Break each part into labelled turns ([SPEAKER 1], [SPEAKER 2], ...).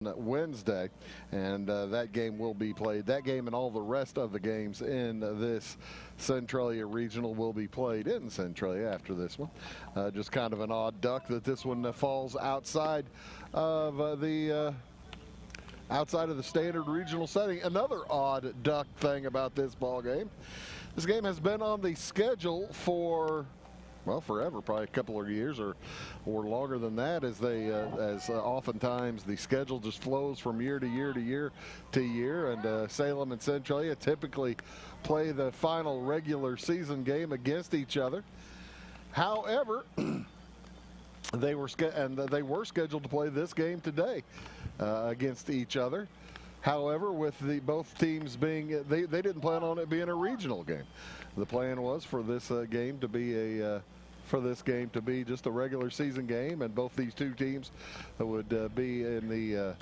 [SPEAKER 1] Wednesday, and that game will be played. That game and all the rest of the games in this Centralia Regional will be played in Centralia after this one. Just kind of an odd duck that this one falls outside of the standard regional setting. Another odd duck thing about this ball game. This game has been on the schedule for, well, forever, probably a couple of years or longer than that, as oftentimes the schedule just flows from year to year to year to year, and Salem and Centralia typically play the final regular season game against each other. However, they were scheduled to play this game today against each other. However, with both teams being, they didn't plan on it being a regional game. The plan was for this game to be just a regular season game, and both these two teams would be in the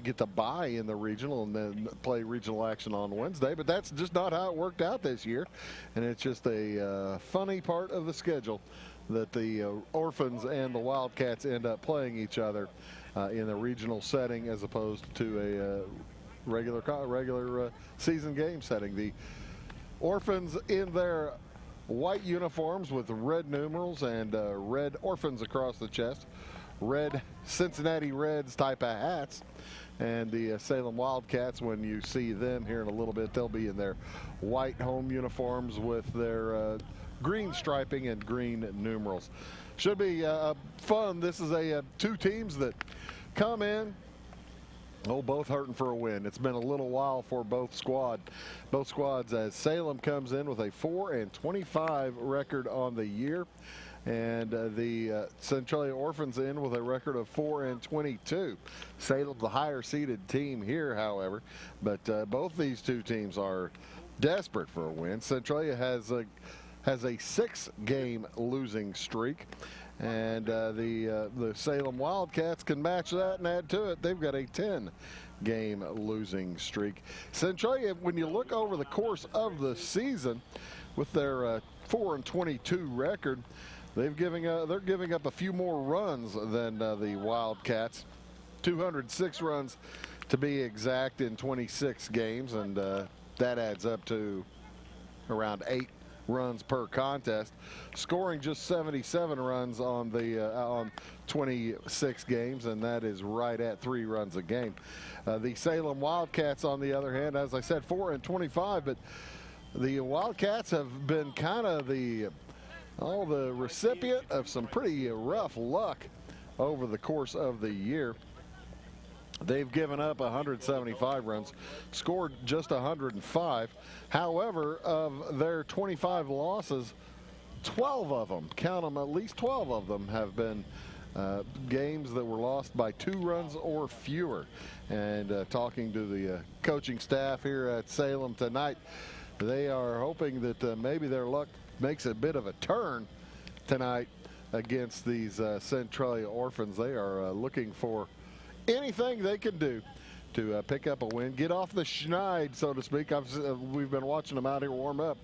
[SPEAKER 1] get the bye in the regional and then play regional action on Wednesday. But that's just not how it worked out this year, and it's just a funny part of the schedule that the Orphans and the Wildcats end up playing each other in a regional setting as opposed to a regular season game setting. The Orphans in their white uniforms with red numerals and red Orphans across the chest, red Cincinnati Reds type of hats, and the Salem Wildcats, when you see them here in a little bit, they'll be in their white home uniforms with their green striping and green numerals. Should be fun. This is two teams that come in, both hurting for a win. It's been a little while for both squads, as Salem comes in with a 4-25 record on the year, and the Centralia Orphans in with a record of 4-22. Salem, the higher seeded team here, however, but both these two teams are desperate for a win. Centralia has a 6-game losing streak, and the Salem Wildcats can match that and add to it. They've got a 10-game losing streak. Centralia, when you look over the course of the season, with their 4-22 record, they're giving up a few more runs than the Wildcats. 206 runs to be exact in 26 games, and that adds up to around 8 runs per contest, scoring just 77 runs on 26 games, and that is right at 3 runs a game. The Salem Wildcats, on the other hand, as I said, 4-25, but the Wildcats have been kind of the recipient of some pretty rough luck over the course of the year. They've given up 175 runs, scored just 105. However, of their 25 losses, 12 of them, count them, at least 12 of them have been games that were lost by 2 runs or fewer. And talking to the coaching staff here at Salem tonight, they are hoping that maybe their luck makes a bit of a turn tonight against these Centralia Orphans. They are looking for anything they can do to pick up a win, get off the schneid, so to speak. We've been watching them out here warm up.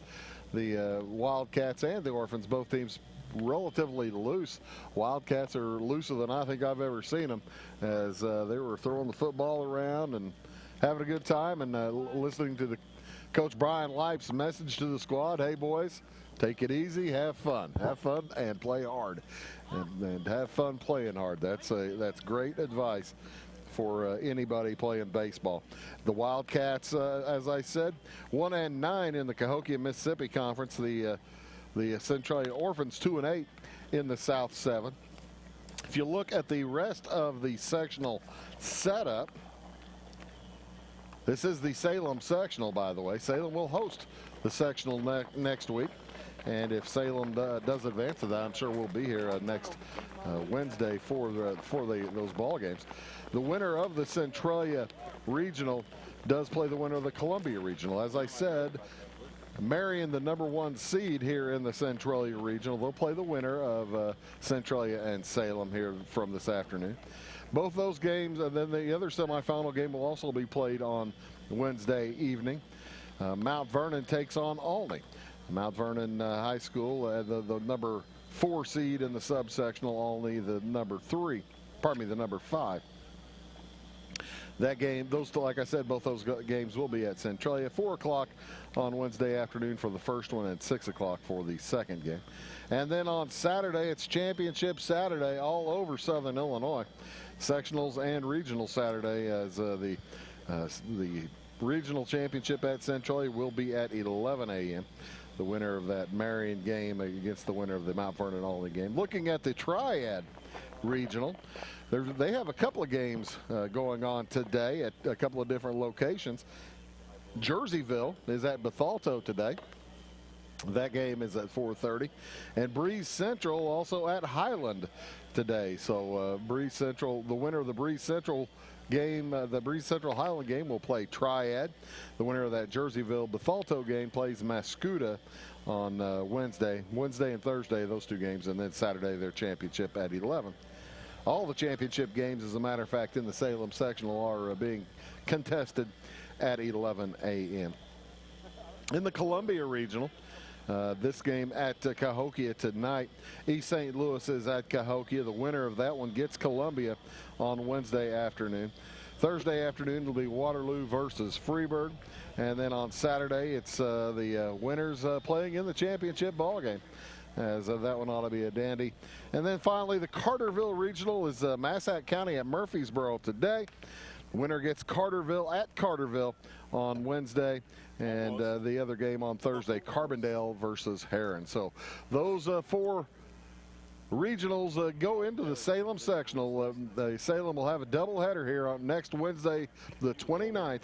[SPEAKER 1] The Wildcats and the Orphans, both teams relatively loose. Wildcats are looser than I think I've ever seen them, as they were throwing the football around and having a good time, and listening to the Coach Brian Leip's message to the squad: hey boys, take it easy, have fun, and play hard, and have fun playing hard. That's great advice for anybody playing baseball. The Wildcats, as I said, 1-9 in the Cahokia, Mississippi Conference. The Centralia Orphans 2-8 in the South 7. If you look at the rest of the sectional setup, this is the Salem sectional, by the way. Salem will host the sectional next week. And if Salem does advance to that, I'm sure we'll be here next Wednesday for those ball games. The winner of the Centralia Regional does play the winner of the Columbia Regional. As I said, Marion, the #1 seed here in the Centralia Regional, they'll play the winner of Centralia and Salem here from this afternoon. Both those games, and then the other semifinal game will also be played on Wednesday evening. Mount Vernon takes on Olney. Mount Vernon High School, the #4 seed in the subsectional, Olney the number 5. That game, like I said, both those games will be at Centralia. 4 o'clock on Wednesday afternoon for the first one and 6 o'clock for the second game. And then on Saturday, it's Championship Saturday all over Southern Illinois. Sectionals and regional Saturday, as the regional championship at Centralia will be at 11 a.m. The winner of that Marion game against the winner of the Mount Vernon Olney game. Looking at the Triad regional, they have a couple of games going on today at a couple of different locations. Jerseyville is at Bethalto today. That game is at 4:30. And Breeze Central also at Highland today. So Breeze Central, the winner of the Breeze Central game, the Breeze Central Highland game, will play Triad. The winner of that Jerseyville Bethalto game plays Mascoutah on Wednesday and Thursday, those two games, and then Saturday their championship at 11. All the championship games, as a matter of fact, in the Salem sectional are being contested at 11 a.m. In the Columbia Regional, this game at Cahokia tonight. East St. Louis is at Cahokia. The winner of that one gets Columbia on Wednesday afternoon. Thursday afternoon will be Waterloo versus Freeburg. And then on Saturday, it's the winners playing in the championship ball game, as that one ought to be a dandy. And then finally, the Carterville Regional is Massac County at Murfreesboro today. Winner gets Carterville at Carterville on Wednesday, and the other game on Thursday, Carbondale versus Heron. So those 4 regionals go into the Salem sectional. Salem will have a doubleheader here on next Wednesday, the 29th,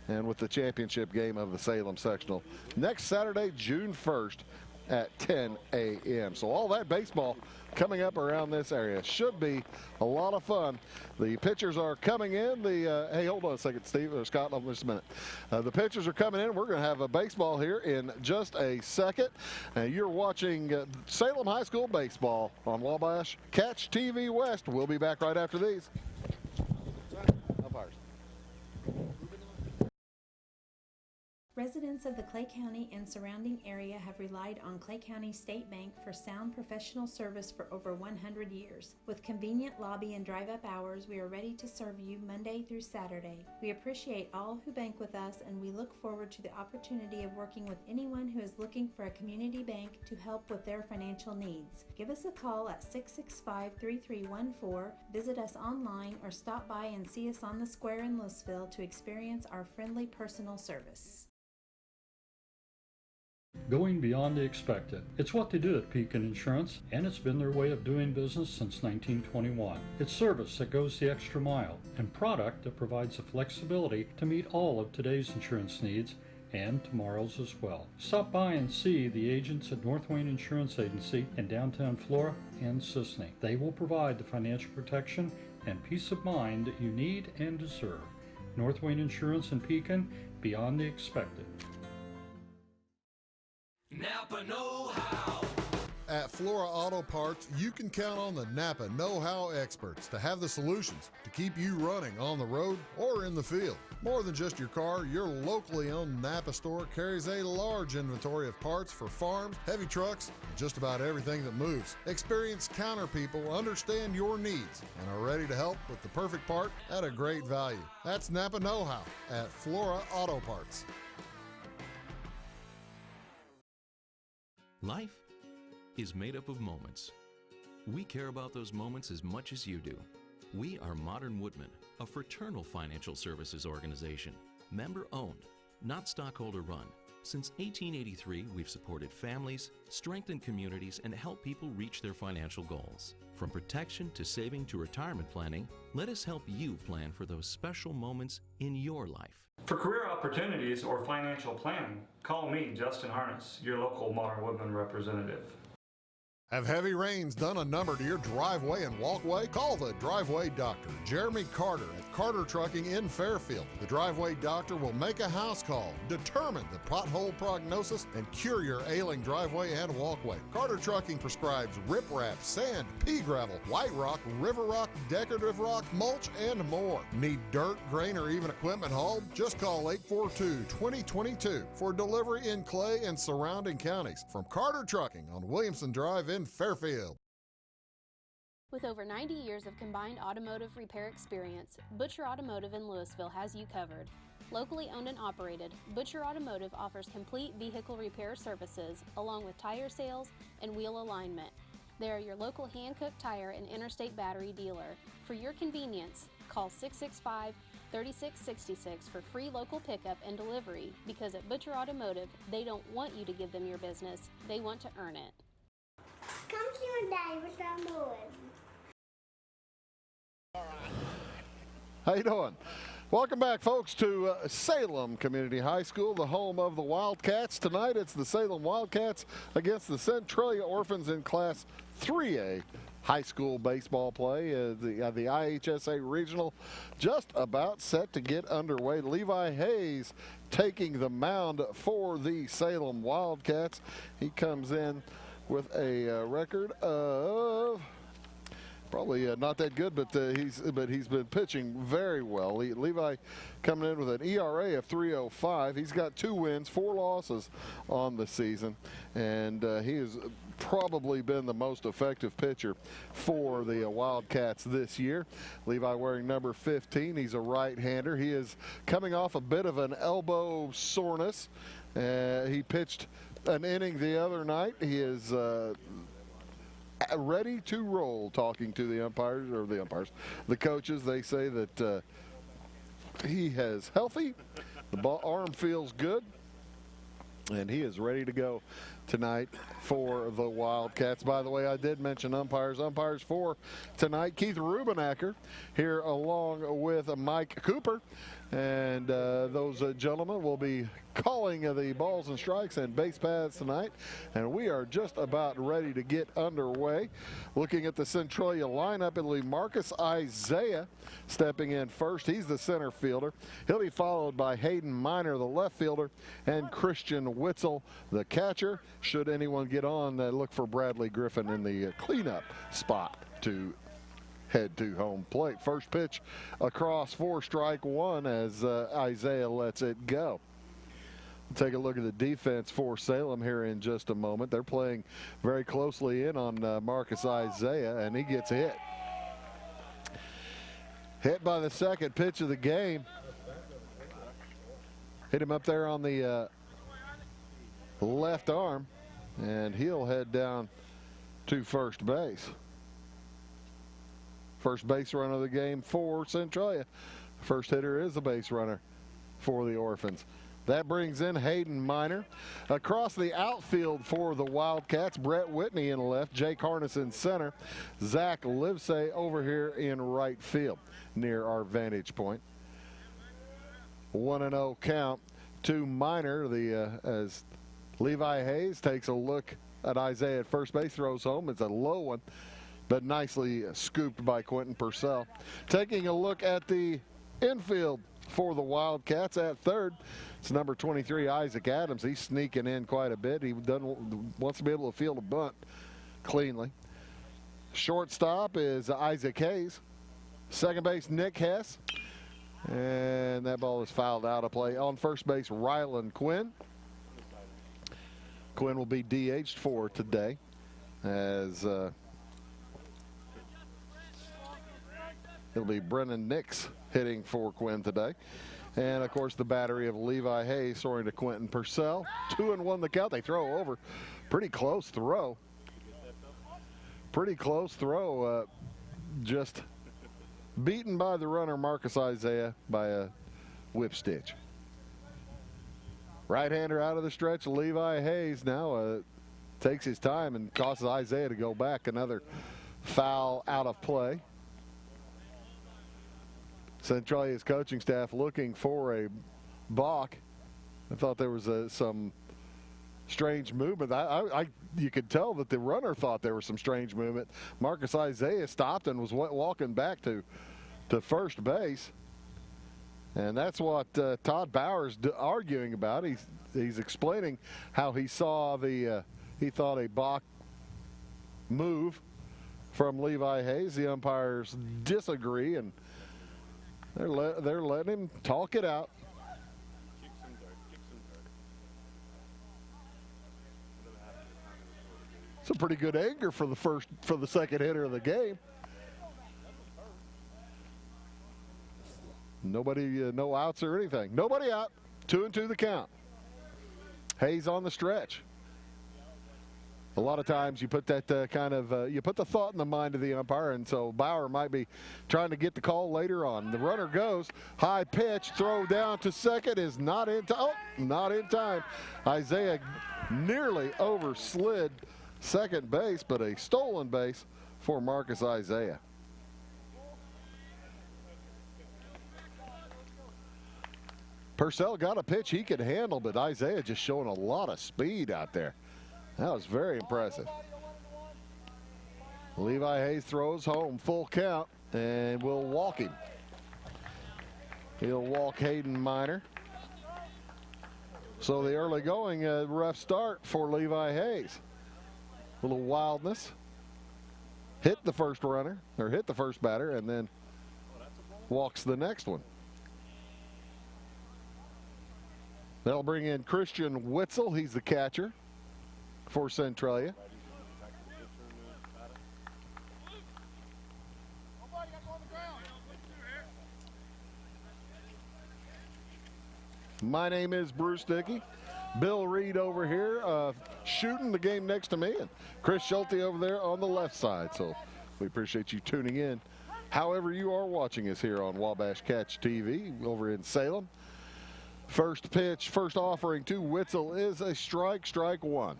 [SPEAKER 1] and with the championship game of the Salem sectional next Saturday, June 1st at 10 a.m. So all that baseball coming up around this area should be a lot of fun. The pitchers are coming in. Hey, hold on a second, Steve or Scott, just a minute. The pitchers are coming in. We're going to have a baseball here in just a second. You're watching Salem High School baseball on Wabash Catch TV West. We'll be back right after these.
[SPEAKER 2] Residents of the Clay County and surrounding area have relied on Clay County State Bank for sound professional service for over 100 years. With convenient lobby and drive-up hours, we are ready to serve you Monday through Saturday. We appreciate all who bank with us, and we look forward to the opportunity of working with anyone who is looking for a community bank to help with their financial needs. Give us a call at 665-3314, visit us online, or stop by and see us on the square in Louisville to experience our friendly personal service.
[SPEAKER 3] Going beyond the expected. It's what they do at Pekin Insurance, and it's been their way of doing business since 1921. It's service that goes the extra mile, and product that provides the flexibility to meet all of today's insurance needs and tomorrow's as well. Stop by and see the agents at North Wayne Insurance Agency in downtown Flora and Sisney. They will provide the financial protection and peace of mind that you need and deserve. North Wayne Insurance in Pekin, beyond the expected.
[SPEAKER 4] Napa know-how.
[SPEAKER 5] At Flora Auto Parts, you can count on the Napa know-how experts to have the solutions to keep you running on the road or in the field. More than just your car, your locally owned Napa store carries a large inventory of parts for farms, heavy trucks, and just about everything that moves. Experienced counter people understand your needs and are ready to help with the perfect part at a great value. That's Napa know-how at Flora Auto Parts.
[SPEAKER 6] Life is made up of moments. We care about those moments as much as you do. We are Modern Woodmen, a fraternal financial services organization, member-owned, not stockholder-run. Since 1883, we've supported families, strengthened communities, and helped people reach their financial goals. From protection to saving to retirement planning, let us help you plan for those special moments in your life.
[SPEAKER 3] For career opportunities or financial planning, call me, Justin Harness, your local Modern Woodmen representative.
[SPEAKER 5] Have heavy rains done a number to your driveway and walkway? Call the Driveway Doctor, Jeremy Carter at Carter Trucking in Fairfield. The Driveway Doctor will make a house call, determine the pothole prognosis, and cure your ailing driveway and walkway. Carter Trucking prescribes riprap, sand, pea gravel, white rock, river rock, decorative rock, mulch, and more. Need dirt, grain, or even equipment hauled? Just call 842-2022 for delivery in Clay and surrounding counties. From Carter Trucking on Williamson Drive in Fairfield.
[SPEAKER 7] With over 90 years of combined automotive repair experience, Butcher Automotive in Louisville has you covered. Locally owned and operated, Butcher Automotive offers complete vehicle repair services along with tire sales and wheel alignment. They are your local hand-cooked tire and interstate battery dealer. For your convenience, call 665-3666 for free local pickup and delivery, because at Butcher Automotive, they don't want you to give them your business, they want to earn it.
[SPEAKER 8] Come see my daddy with some boys.
[SPEAKER 1] How you doing? Welcome back, folks, to Salem Community High School, the home of the Wildcats. Tonight, it's the Salem Wildcats against the Centralia Orphans in Class 3A high school baseball play. The IHSA Regional just about set to get underway. Levi Hayes taking the mound for the Salem Wildcats. He comes in with a record of probably not that good, but he's been pitching very well. Levi coming in with an ERA of 3.05. He's got 2 wins, 4 losses on the season, and he has probably been the most effective pitcher for the Wildcats this year. Levi wearing number 15. He's a right-hander. He is coming off a bit of an elbow soreness. He pitched an inning the other night. He is ready to roll. Talking to the coaches, they say that he is healthy, the arm feels good, and he is ready to go tonight for the Wildcats. By the way, I did mention umpires for tonight. Keith Rubenacker here along with Mike Cooper, and those gentlemen will be calling the balls and strikes and base paths tonight, and we are just about ready to get underway. Looking at the Centralia lineup, it'll be Marcus Isaiah stepping in first. He's the center fielder. He'll be followed by Hayden Miner, the left fielder, and Christian Witzel, the catcher. Should anyone get on, look for Bradley Griffin in the cleanup spot to head to home plate. First pitch across for strike one as Isaiah lets it go. We'll take a look at the defense for Salem here in just a moment. They're playing very closely in on Marcus Isaiah, and he gets hit. Hit by the second pitch of the game. Hit him up there on the left arm, and he'll head down to first base. First base run of the game for Centralia. First hitter is a base runner for the Orphans. That brings in Hayden Miner. Across the outfield for the Wildcats, Brett Whitney in left, Jake Harness in center, Zach Livesey over here in right field near our vantage point. 1-0 count to Miner as Levi Hayes takes a look at Isaiah at first base, throws home. It's a low one, but nicely scooped by Quentin Purcell. Taking a look at the infield for the Wildcats at third, it's number 23, Isaac Adams. He's sneaking in quite a bit. He wants to be able to field a bunt cleanly. Shortstop is Isaac Hayes. Second base, Nick Hess. And that ball is fouled out of play. On first base, Rylan Quinn. Quinn will be DH'd for today as it'll be Brennan Nix hitting for Quinn today. And, of course, the battery of Levi Hayes throwing to Quentin Purcell. 2-1 the count. They throw over. Pretty close throw. Just beaten by the runner, Marcus Isaiah, by a whip stitch. Right-hander out of the stretch. Levi Hayes now takes his time and causes Isaiah to go back. Another foul out of play. Centralia's coaching staff looking for a balk. I thought there was some strange movement. You could tell that the runner thought there was some strange movement. Marcus Isaiah stopped and was walking back to first base. And that's what Todd Bauer's arguing about. He's explaining how he saw he thought a balk move from Levi Hayes. The umpires disagree, and they're letting him talk it out. It's a pretty good anger for the second hitter of the game. Nobody, no outs or anything. Nobody out. 2-2 the count. Hayes on the stretch. A lot of times you put that you put the thought in the mind of the umpire, and so Bauer might be trying to get the call later on. The runner goes, high pitch, throw down to second is not in time. Oh, not in time. Isaiah nearly overslid second base, but a stolen base for Marcus Isaiah. Purcell got a pitch he could handle, but Isaiah just showing a lot of speed out there. That was very impressive. Levi Hayes throws home, full count, and will walk him. He'll walk Hayden Miner. So the early going, rough start for Levi Hayes. A little wildness. Hit the first runner, or hit the first batter, and then walks the next one. They'll bring in Christian Witzel. He's the catcher for Centralia. My name is Bruce Dickey. Bill Reed over here shooting the game next to me, and Chris Schulte over there on the left side. So we appreciate you tuning in. However you are watching us here on Wabash Catch TV over in Salem. First pitch, first offering to Witzel is a strike, strike one.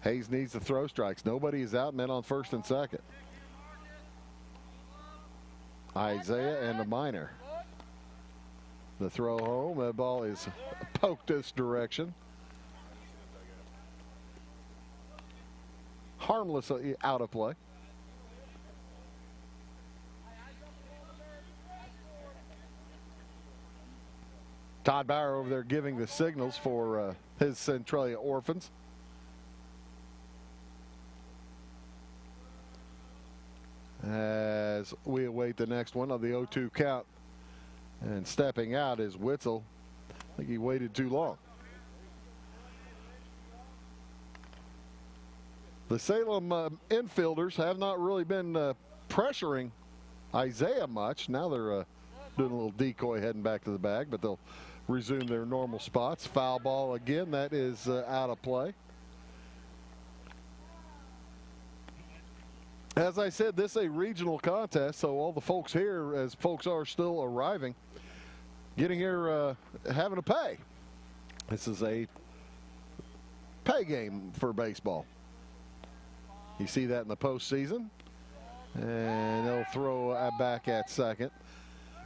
[SPEAKER 1] Hayes needs to throw strikes. Nobody is out, men on first and second. Isaiah and the Miner. The throw home, the ball is poked this direction. Harmless out of play. Todd Bauer over there giving the signals for his Centralia Orphans. As we await the next one of the 0-2 count. And stepping out is Witzel. I think he waited too long. The Salem infielders have not really been pressuring Isaiah much. Now they're doing a little decoy heading back to the bag, but they'll resume their normal spots. Foul ball again. That is out of play. As I said, this is a regional contest, so all the folks here, as folks are still arriving, getting here having to pay. This is a pay game for baseball. You see that in the postseason, and they'll throw back at second.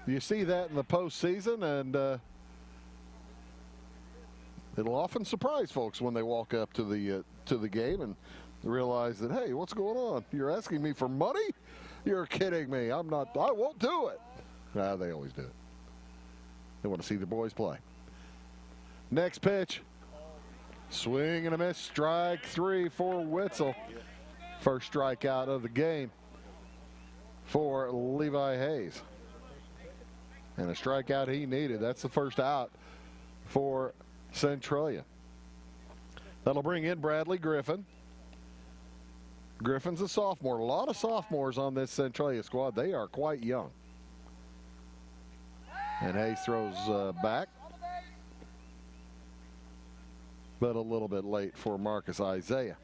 [SPEAKER 1] You see that in the postseason, and it'll often surprise folks when they walk up to the game and realize that, hey, what's going on? You're asking me for money? You're kidding me. I won't do it. They always do it. They want to see the boys play. Next pitch. Swing and a miss. Strike three for Witzel. First strikeout of the game for Levi Hayes. And a strikeout he needed. That's the first out for Centralia. That'll bring in Bradley Griffin. Griffin's a sophomore. A lot of sophomores on this Centralia squad. They are quite young. And Hayes throws back. But a little bit late for Marcus Isaiah.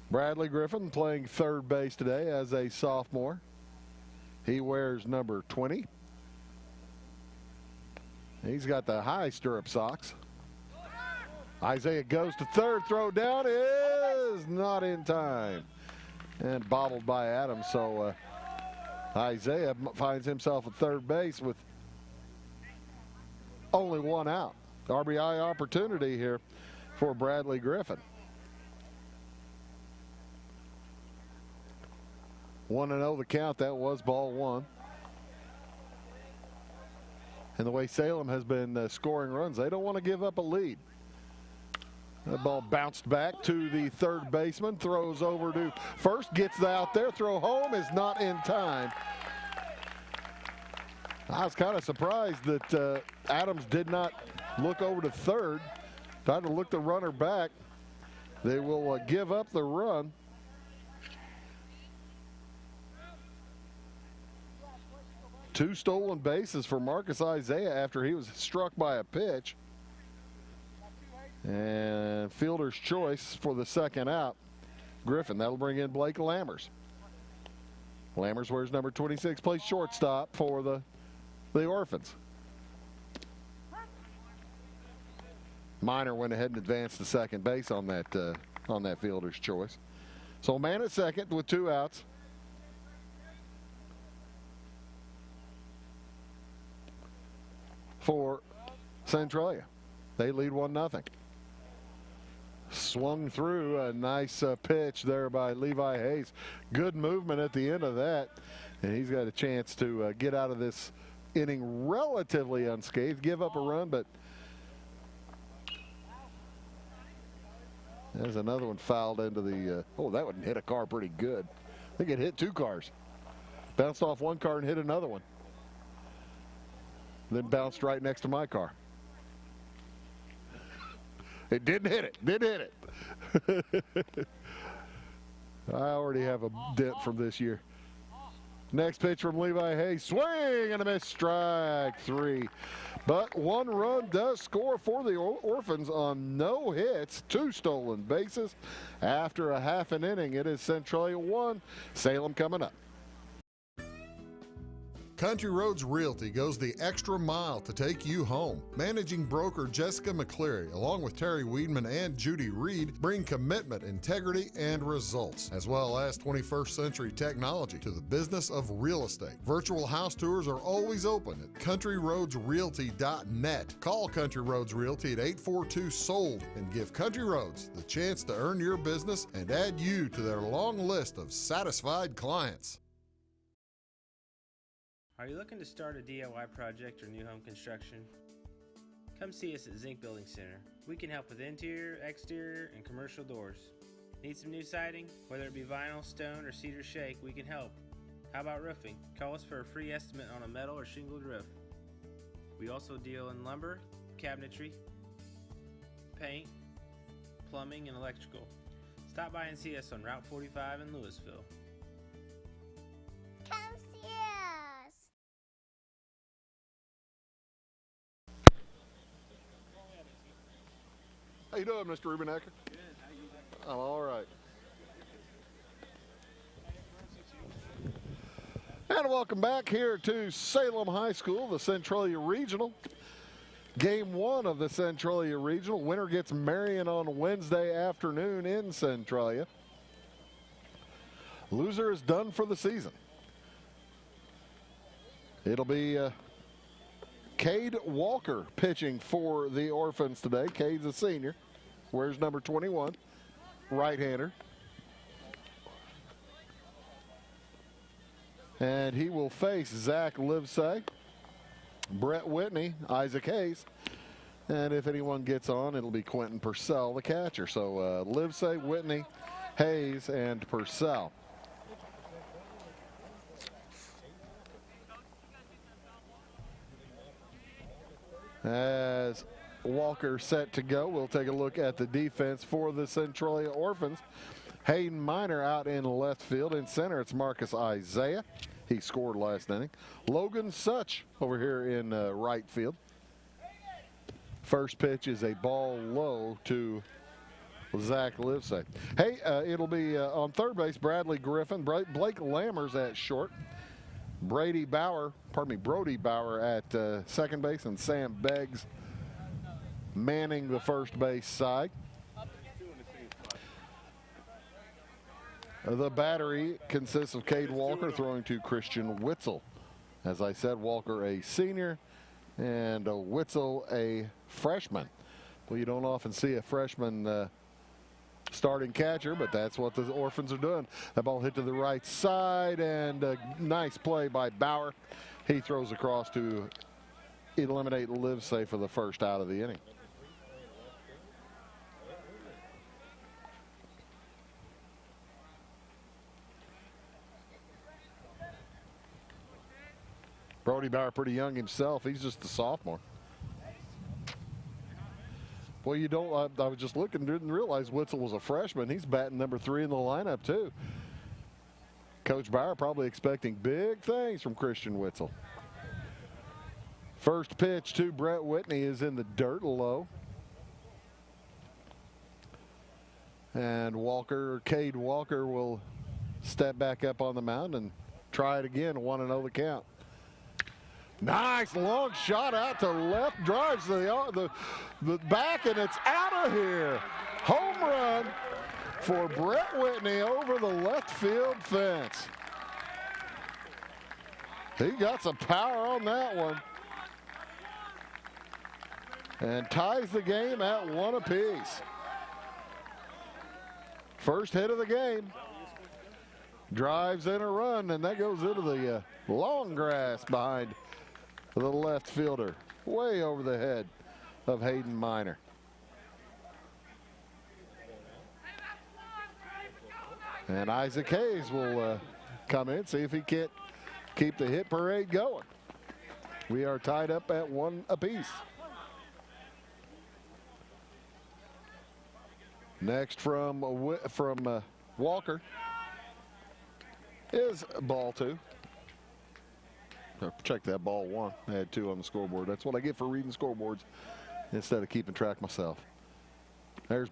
[SPEAKER 1] Bradley Griffin playing third base today as a sophomore. He wears number 20. He's got the high stirrup socks. Isaiah goes to third. Throw down is not in time. And bobbled by Adams. So Isaiah finds himself at third base with only one out. RBI opportunity here for Bradley Griffin. 1-0 the count. That was ball one. And the way Salem has been scoring runs, they don't want to give up a lead. That ball bounced back to the third baseman, throws over to first, gets out there, throw home is not in time. I was kind of surprised that Adams did not look over to third, tried to look the runner back. They will give up the run. 2 stolen bases for Marcus Isaiah after he was struck by a pitch. And fielder's choice for the second out, Griffin. That'll bring in Blake Lammers. Lammers wears number 26, plays shortstop for the Orphans. Minor went ahead and advanced to second base on that fielder's choice. So man at second with 2 outs. For Centralia. They lead 1-0. Swung through a nice pitch there by Levi Hayes. Good movement at the end of that. And he's got a chance to get out of this inning relatively unscathed. Give up a run, but there's another one fouled into the, that one hit a car pretty good. I think it hit 2 cars. Bounced off one car and hit another one. Then bounced right next to my car. It didn't hit it. Didn't hit it. I already have a dent from this year. Next pitch from Levi Hayes. Swing and a miss. Strike 3. But 1 run does score for the Orphans on no hits. 2 stolen bases. After a half an inning, it is Centralia 1, Salem coming up.
[SPEAKER 5] Country Roads Realty goes the extra mile to take you home. Managing broker Jessica McCleary, along with Terry Weedman and Judy Reed, bring commitment, integrity, and results, as well as 21st century technology to the business of real estate. Virtual house tours are always open at countryroadsrealty.net. Call Country Roads Realty at 842-SOLD and give Country Roads the chance to earn your business and add you to their long list of satisfied clients.
[SPEAKER 9] Are you looking to start a DIY project or new home construction? Come see us at Zinc Building Center. We can help with interior, exterior, and commercial doors. Need some new siding? Whether it be vinyl, stone, or cedar shake, we can help. How about roofing? Call us for a free estimate on a metal or shingled roof. We also deal in lumber, cabinetry, paint, plumbing, and electrical. Stop by and see us on Route 45 in Louisville.
[SPEAKER 8] Come see us.
[SPEAKER 1] How you doing, Mr. Rubenecker?
[SPEAKER 10] Good. How you doing?
[SPEAKER 1] I'm all right. And welcome back here to Salem High School, the Centralia Regional. Game 1 of the Centralia Regional. Winner gets Marion on Wednesday afternoon in Centralia. Loser is done for the season. It'll be Cade Walker pitching for the Orphans today. Cade's a senior. Wears number 21, right-hander. And he will face Zach Livesay, Brett Whitney, Isaac Hayes. And if anyone gets on, it'll be Quentin Purcell, the catcher. So Livesay, Whitney, Hayes, and Purcell. As Walker set to go, we'll take a look at the defense for the Centralia Orphans. Hayden Miner out in left field. In center, it's Marcus Isaiah. He scored last inning. Logan Such over here in right field. First pitch is a ball low to Zach Livesay. Hey, it'll be on third base, Bradley Griffin. Blake Lammers at short. Brody Bauer at second base, and Sam Beggs manning the first base side. The battery consists of Cade Walker throwing to Christian Witzel. As I said, Walker a senior and Witzel a freshman. Well, you don't often see a freshman starting catcher, but that's what the Orphans are doing. That ball hit to the right side, and a nice play by Bauer. He throws across to eliminate Livesay for the first out of the inning. Brody Bauer pretty young himself. He's just a sophomore. Well, you don't, I was just looking, didn't realize Witzel was a freshman. He's batting number 3 in the lineup, too. Coach Bauer probably expecting big things from Christian Witzel. First pitch to Brett Whitney is in the dirt low. And Cade Walker will step back up on the mound and try it again, 1-0 the count. Nice long shot out to left, drives the back, and it's out of here. Home run for Brett Whitney over the left field fence. He got some power on that one. And ties the game at 1 apiece. First hit of the game. Drives in a run, and that goes into the long grass behind the left fielder, way over the head of Hayden Miner. And Isaac Hayes will come in, see if he can't keep the hit parade going. We are tied up at 1 apiece. Next from Walker is ball 2. Check that, ball 1. I had 2 on the scoreboard. That's what I get for reading scoreboards instead of keeping track myself. There's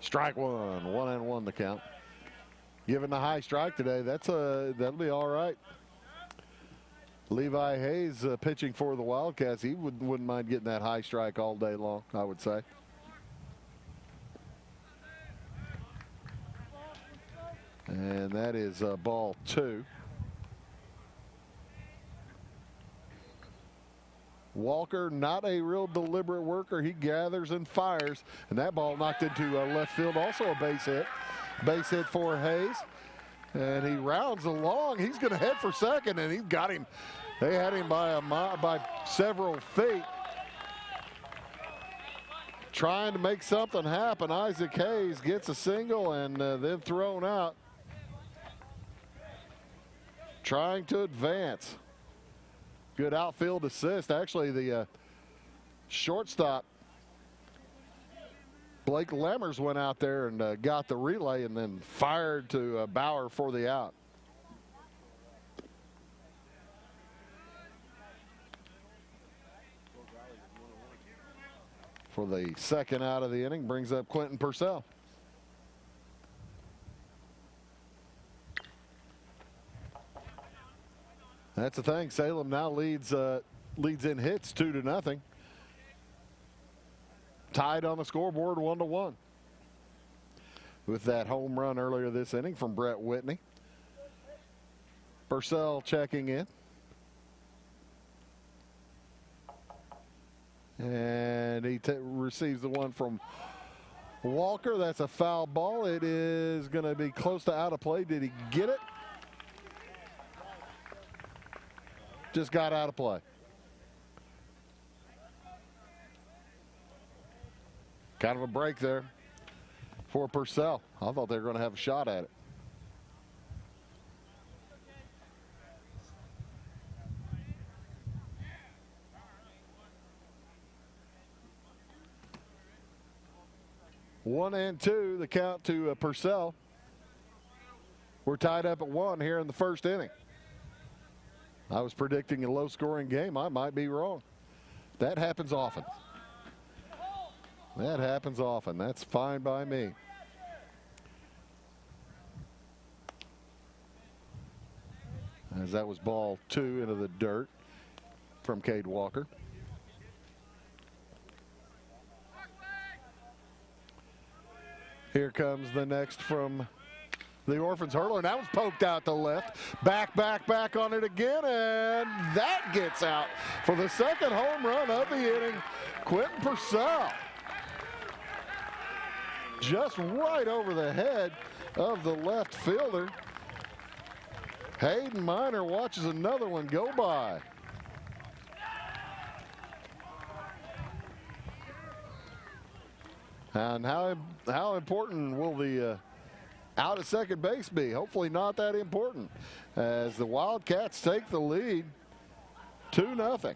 [SPEAKER 1] strike 1, 1-1 the count. Given the high strike today, that'll be all right. Levi Hayes pitching for the Wildcats. He wouldn't mind getting that high strike all day long, I would say. And that is ball 2. Walker, not a real deliberate worker. He gathers and fires. And that ball knocked into left field, also a base hit. Base hit for Hayes. And he rounds along. He's going to head for second, and he's got him. They had him by several feet. Trying to make something happen. Isaac Hayes gets a single and then thrown out. Trying to advance. Good outfield assist. Actually, the shortstop, Blake Lemmers, went out there and got the relay and then fired to Bauer for the out. For the second out of the inning, brings up Quentin Purcell. That's the thing. Salem now leads in hits 2-0. Tied on the scoreboard 1-1. With that home run earlier this inning from Brett Whitney. Purcell checking in. And he receives the one from Walker. That's a foul ball. It is going to be close to out of play. Did he get it? Just got out of play. Kind of a break there for Purcell. I thought they were going to have a shot at it. One and 2, the count to Purcell. We're tied up at 1 here in the first inning. I was predicting a low-scoring game. I might be wrong. That happens often. That happens often. That's fine by me. As that was ball 2 into the dirt from Cade Walker. Here comes the next from the Orphans hurdler, and that was poked out to left. Back on it again, and that gets out for the second home run of the inning. Quentin Purcell. Just right over the head of the left fielder. Hayden Miner watches another one go by. And how important will the out at second base be? Hopefully not that important, as the Wildcats take the lead 2-0.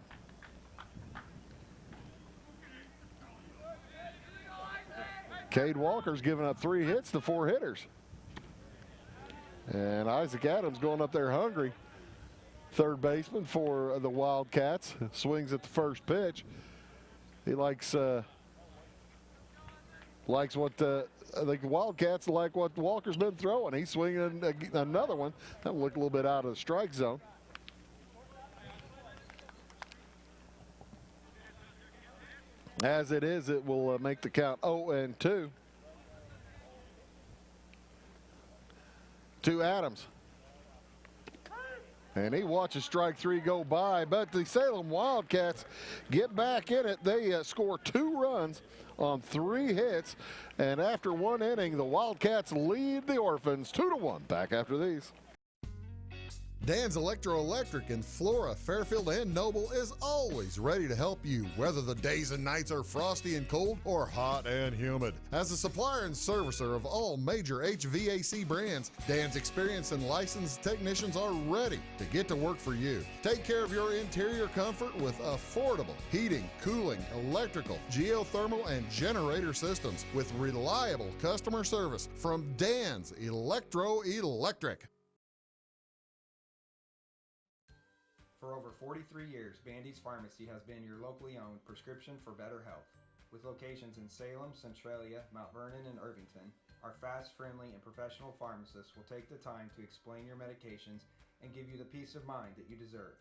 [SPEAKER 1] Cade Walker's given up 3 hits to 4 hitters. And Isaac Adams going up there hungry. third baseman for the Wildcats, swings at the first pitch. He likes what I think the Wildcats like what Walker's been throwing. He's swinging another one. That looked a little bit out of the strike zone. As it is, it will make the count 0-2. To Adams. And he watches strike three go by, but the Salem Wildcats get back in it. They score 2 runs on 3 hits, and after 1 inning, the Wildcats lead the Orphans 2-1. Back after these.
[SPEAKER 5] Dan's Electric in Flora, Fairfield, and Noble is always ready to help you, whether the days and nights are frosty and cold or hot and humid. As a supplier and servicer of all major HVAC brands, Dan's experienced and licensed technicians are ready to get to work for you. Take care of your interior comfort with affordable heating, cooling, electrical, geothermal, and generator systems with reliable customer service from Dan's Electric.
[SPEAKER 10] For over 43 years, Bandy's Pharmacy has been your locally owned prescription for better health. With locations in Salem, Centralia, Mount Vernon, and Irvington, our fast, friendly, and professional pharmacists will take the time to explain your medications and give you the peace of mind that you deserve.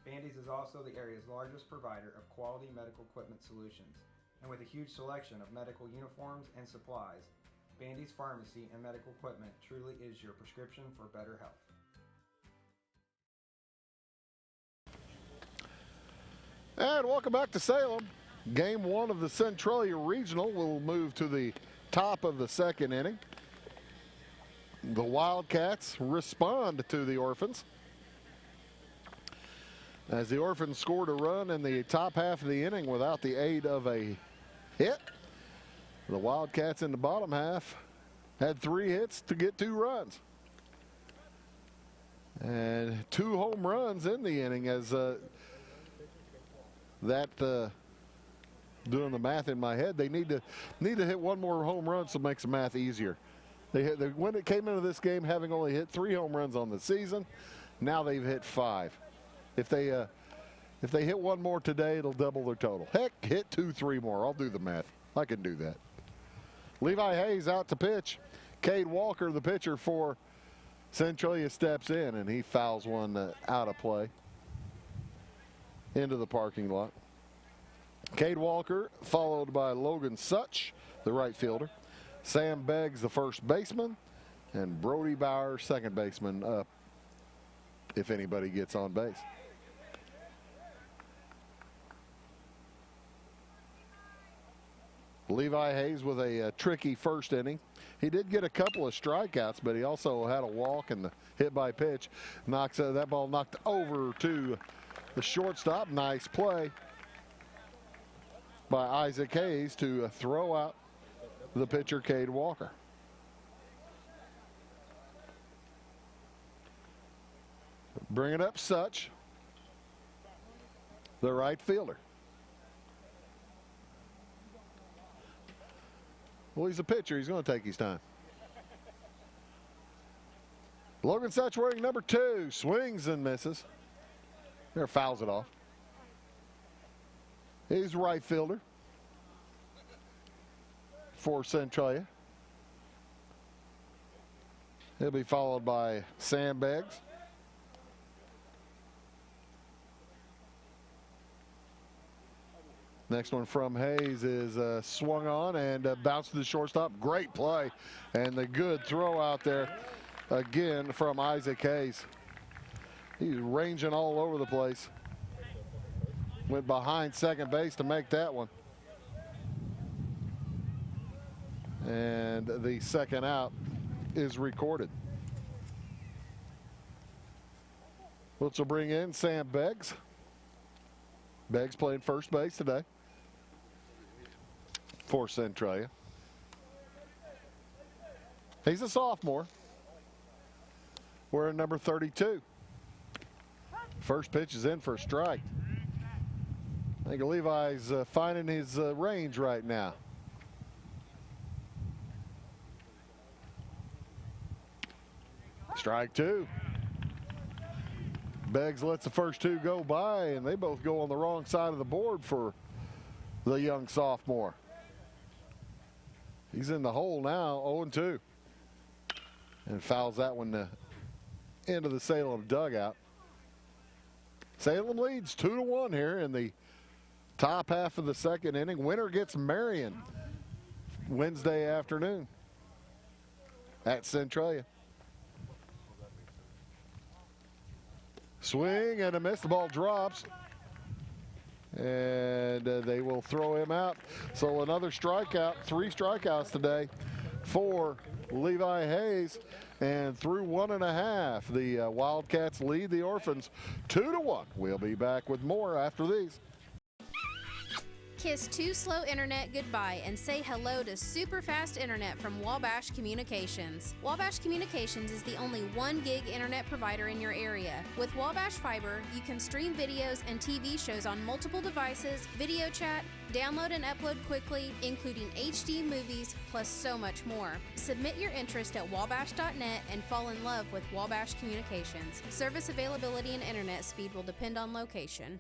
[SPEAKER 10] Bandy's is also the area's largest provider of quality medical equipment solutions. And with a huge selection of medical uniforms and supplies, Bandy's Pharmacy and Medical Equipment truly is your prescription for better health.
[SPEAKER 1] And welcome back to Salem. Game 1 of the Centralia Regional will move to the top of the 2nd inning. The Wildcats respond to the Orphans, as the Orphans scored a run in the top half of the inning without the aid of a hit. The Wildcats in the bottom half had 3 hits to get 2 runs. And 2 home runs in the inning, as doing the math in my head, they need to hit 1 more home run, so it makes the math easier. When it came into this game, having only hit 3 home runs on the season, now they've hit 5. If they hit 1 more today, it'll double their total. Heck, hit 2, 3 more. I'll do the math. I can do that. Levi Hayes out to pitch. Cade Walker, the pitcher for Centralia, steps in, and he fouls one out of play into the parking lot. Cade Walker, followed by Logan Such, the right fielder. Sam Beggs, the first baseman. And Brody Bauer, second baseman, up if anybody gets on base. Levi Hayes with a tricky first inning. He did get a couple of strikeouts, but he also had a walk and the hit by pitch. That ball knocked over to the shortstop. Nice play by Isaac Hayes to throw out the pitcher, Cade Walker. Bringing up Such, the right fielder. Well, he's a pitcher. He's going to take his time. Logan Such wearing number 2. Swings and misses. There, fouls it off. He's right fielder for Centralia. He'll be followed by Sam Beggs. Next one from Hayes is swung on and bounced to the shortstop. Great play and the good throw out there again from Isaac Hayes. He's ranging all over the place. Went behind second base to make that one. And the second out is recorded. Which will bring in Sam Beggs. Beggs playing first base today for Centralia. He's a sophomore. Wearing number 32. First pitch is in for a strike. I think Levi's finding his range right now. Strike 2. Beggs lets the first two go by, and they both go on the wrong side of the board for the young sophomore. He's in the hole now, 0-2. And fouls that one into the Salem dugout. Salem leads 2-1 here in the top half of the second inning. Winner gets Marion Wednesday afternoon at Centralia. Swing and a miss. The ball drops. And they will throw him out. So another strikeout, 3 strikeouts today for Levi Hayes. And through 1.5, the Wildcats lead the Orphans 2-1. We'll be back with more after these.
[SPEAKER 11] Kiss too slow internet goodbye and say hello to super fast internet from Wabash Communications. Wabash Communications is the only 1 gig internet provider in your area. With Wabash Fiber, you can stream videos and TV shows on multiple devices, video chat, download and upload quickly, including HD movies, plus so much more. Submit your interest at wabash.net and fall in love with Wabash Communications. Service availability and internet speed will depend on location.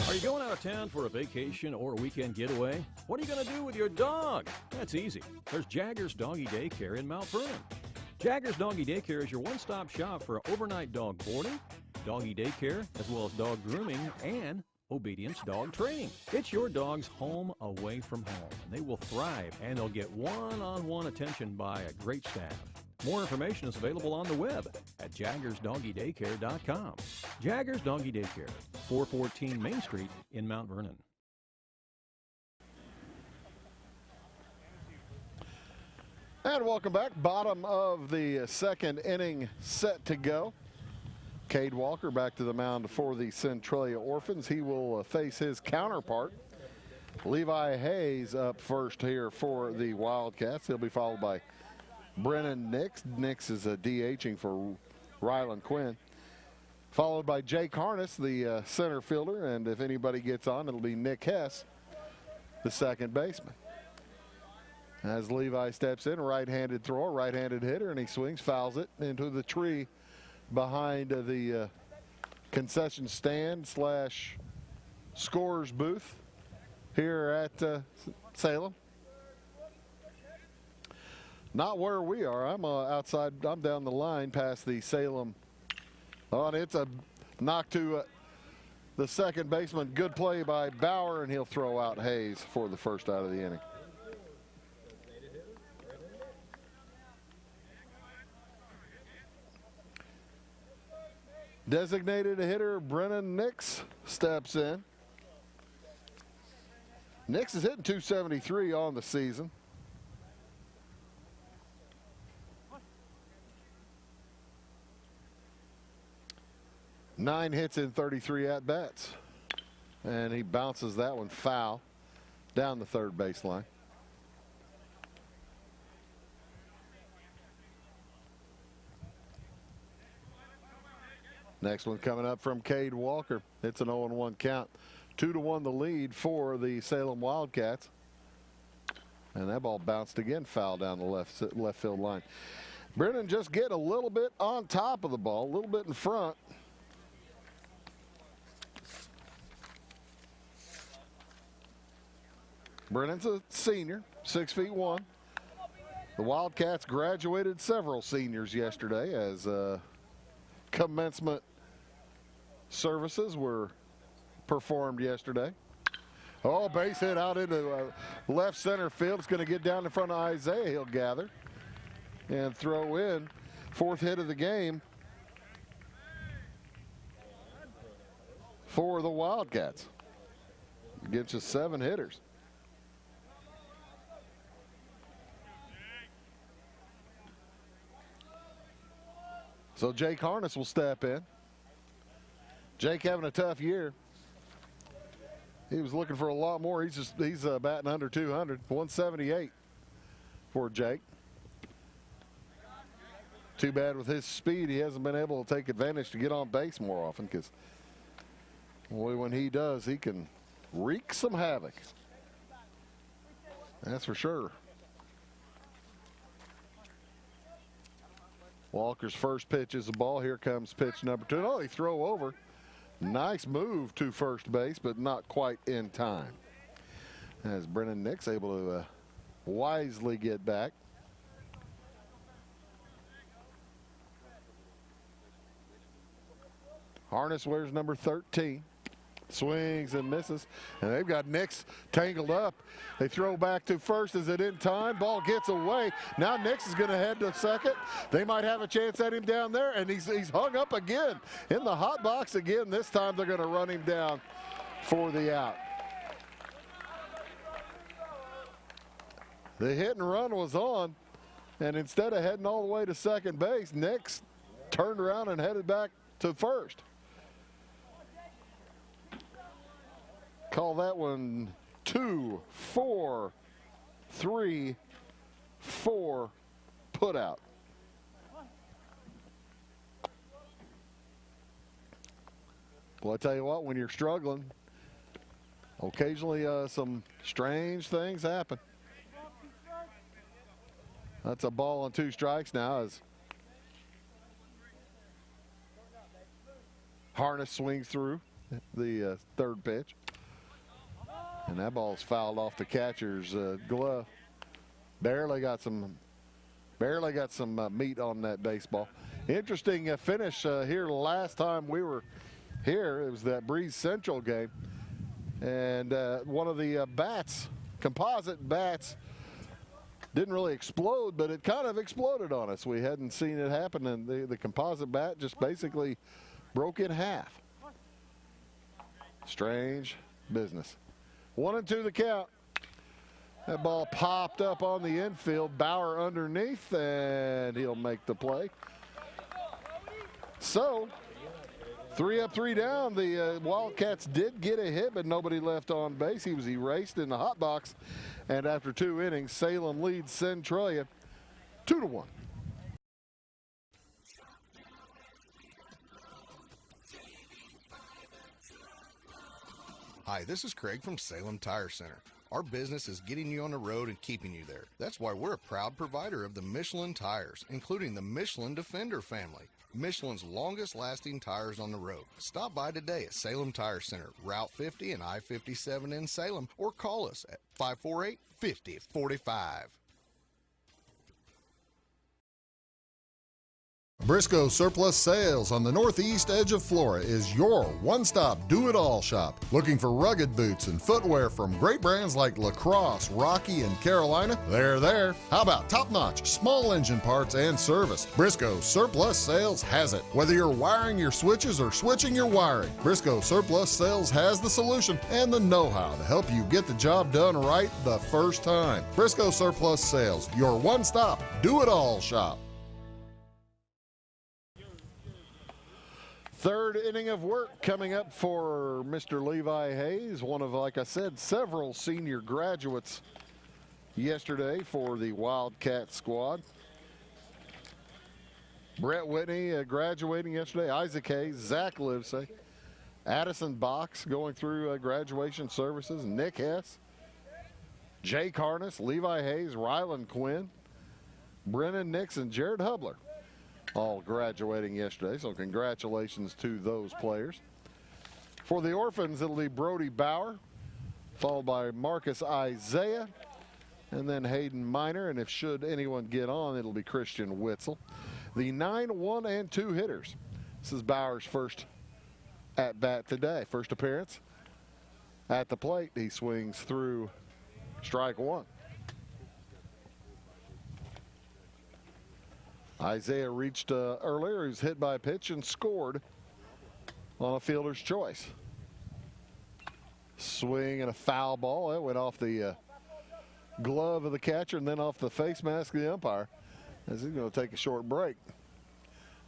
[SPEAKER 12] Are you going out of town for a vacation or a weekend getaway? What are you going to do with your dog? That's easy. There's Jaggers Doggy Daycare in Mount Vernon. Jaggers Doggy Daycare is your one-stop shop for overnight dog boarding, doggy daycare, as well as dog grooming and obedience dog training. It's your dog's home away from home, and they will thrive, and they'll get one-on-one attention by a great staff. More information is available on the web at jaggersdoggydaycare.com. Jaggers Doggy Daycare, 414 Main Street in Mount Vernon.
[SPEAKER 1] And welcome back. Bottom of the second inning set to go. Cade Walker back to the mound for the Centralia Orphans. He will face his counterpart, Levi Hayes, up first here for the Wildcats. He'll be followed by Brennan Nix. Nix is DHing for Ryland Quinn. Followed by Jake Harness, the center fielder. And if anybody gets on, it'll be Nick Hess, the second baseman. As Levi steps in, right-handed thrower, right-handed hitter, and he swings, fouls it into the tree behind the concession stand slash scorer's booth here at Salem. Not where we are. I'm outside. I'm down the line past the Salem. Oh, and it's a knock to the second baseman. Good play by Bauer, and he'll throw out Hayes for the first out of the inning. Designated hitter Brennan Nix steps in. Nix is hitting .273 on the season. Nine hits in 33 at-bats. And he bounces that one foul down the third baseline. Next one coming up from Cade Walker. It's an 0-1 count. 2-1 the lead for the Salem Wildcats. And that ball bounced again, foul down the left field line. Brennan just getting a little bit on top of the ball, a little bit in front. Brennan's a senior, 6'1". The Wildcats graduated several seniors yesterday as commencement services were performed yesterday. Oh, base hit out into left center field. It's going to get down in front of Isaiah. He'll gather and throw in. Fourth hit of the game for the Wildcats against just 7 hitters. So Jake Harness will step in. Jake having a tough year. He was looking for a lot more. He's batting under 200, 178 for Jake. Too bad with his speed, he hasn't been able to take advantage to get on base more often, because boy, when he does, he can wreak some havoc. That's for sure. Walker's first pitch is the ball. Here comes pitch number 2. Oh, he throw over. Nice move to first base, but not quite in time. As Brennan Nix able to wisely get back. Harness wears number 13. Swings and misses, and they've got Nix tangled up. They throw back to first. Is it in time? Ball gets away. Now Nix is going to head to second. They might have a chance at him down there, and he's hung up again in the hot box again. This time they're going to run him down for the out. The hit and run was on, and instead of heading all the way to second base, Nix turned around and headed back to first. Call that one 2, 4, 3, 4 put out. Well, I tell you what, when you're struggling, occasionally some strange things happen. That's a ball and 2 strikes now as Harness swings through the third pitch. And that ball's fouled off the catcher's glove. Barely got some meat on that baseball. Interesting finish here last time we were here. It was that Breeze Central game. And one of the bats, composite bats, didn't really explode, but it kind of exploded on us. We hadn't seen it happen, and the composite bat just basically broke in half. Strange business. 1-2 the count. That ball popped up on the infield. Bauer underneath, and he'll make the play. So, 3 up, 3 down. The Wildcats did get a hit, but nobody left on base. He was erased in the hot box. And after 2 innings, Salem leads Centralia 2-1.
[SPEAKER 13] Hi, this is Craig from Salem Tire Center. Our business is getting you on the road and keeping you there. That's why we're a proud provider of the Michelin tires, including the Michelin Defender family, Michelin's longest lasting tires on the road. Stop by today at Salem Tire Center, Route 50 and I-57 in Salem, or call us at 548-5045.
[SPEAKER 5] Briscoe Surplus Sales on the northeast edge of Flora is your one-stop do-it-all shop. Looking for rugged boots and footwear from great brands like Lacrosse, Rocky, and Carolina? They're there. How about top-notch small engine parts and service? Briscoe Surplus Sales has it. Whether you're wiring your switches or switching your wiring, Briscoe Surplus Sales has the solution and the know-how to help you get the job done right the first time. Briscoe Surplus Sales, your one-stop do-it-all shop.
[SPEAKER 1] Third inning of work coming up for Mr. Levi Hayes, one of, like I said, several senior graduates yesterday for the Wildcat squad. Brett Whitney graduating yesterday, Isaac Hayes, Zach Livesey, Addison Box going through graduation services, Nick Hess, Jake Harness, Levi Hayes, Rylan Quinn, Brennan Nixon, Jared Hubler. All graduating yesterday, so congratulations to those players. For the Orphans, it'll be Brody Bauer, followed by Marcus Isaiah, and then Hayden Miner, and if should anyone get on, it'll be Christian Witzel. The 9, 1, and 2 hitters. This is Bauer's first at-bat today, first appearance at the plate. He swings through strike 1. Isaiah reached earlier. He was hit by a pitch and scored on a fielder's choice. Swing and a foul ball. That went off the glove of the catcher and then off the face mask of the umpire as he's going to take a short break.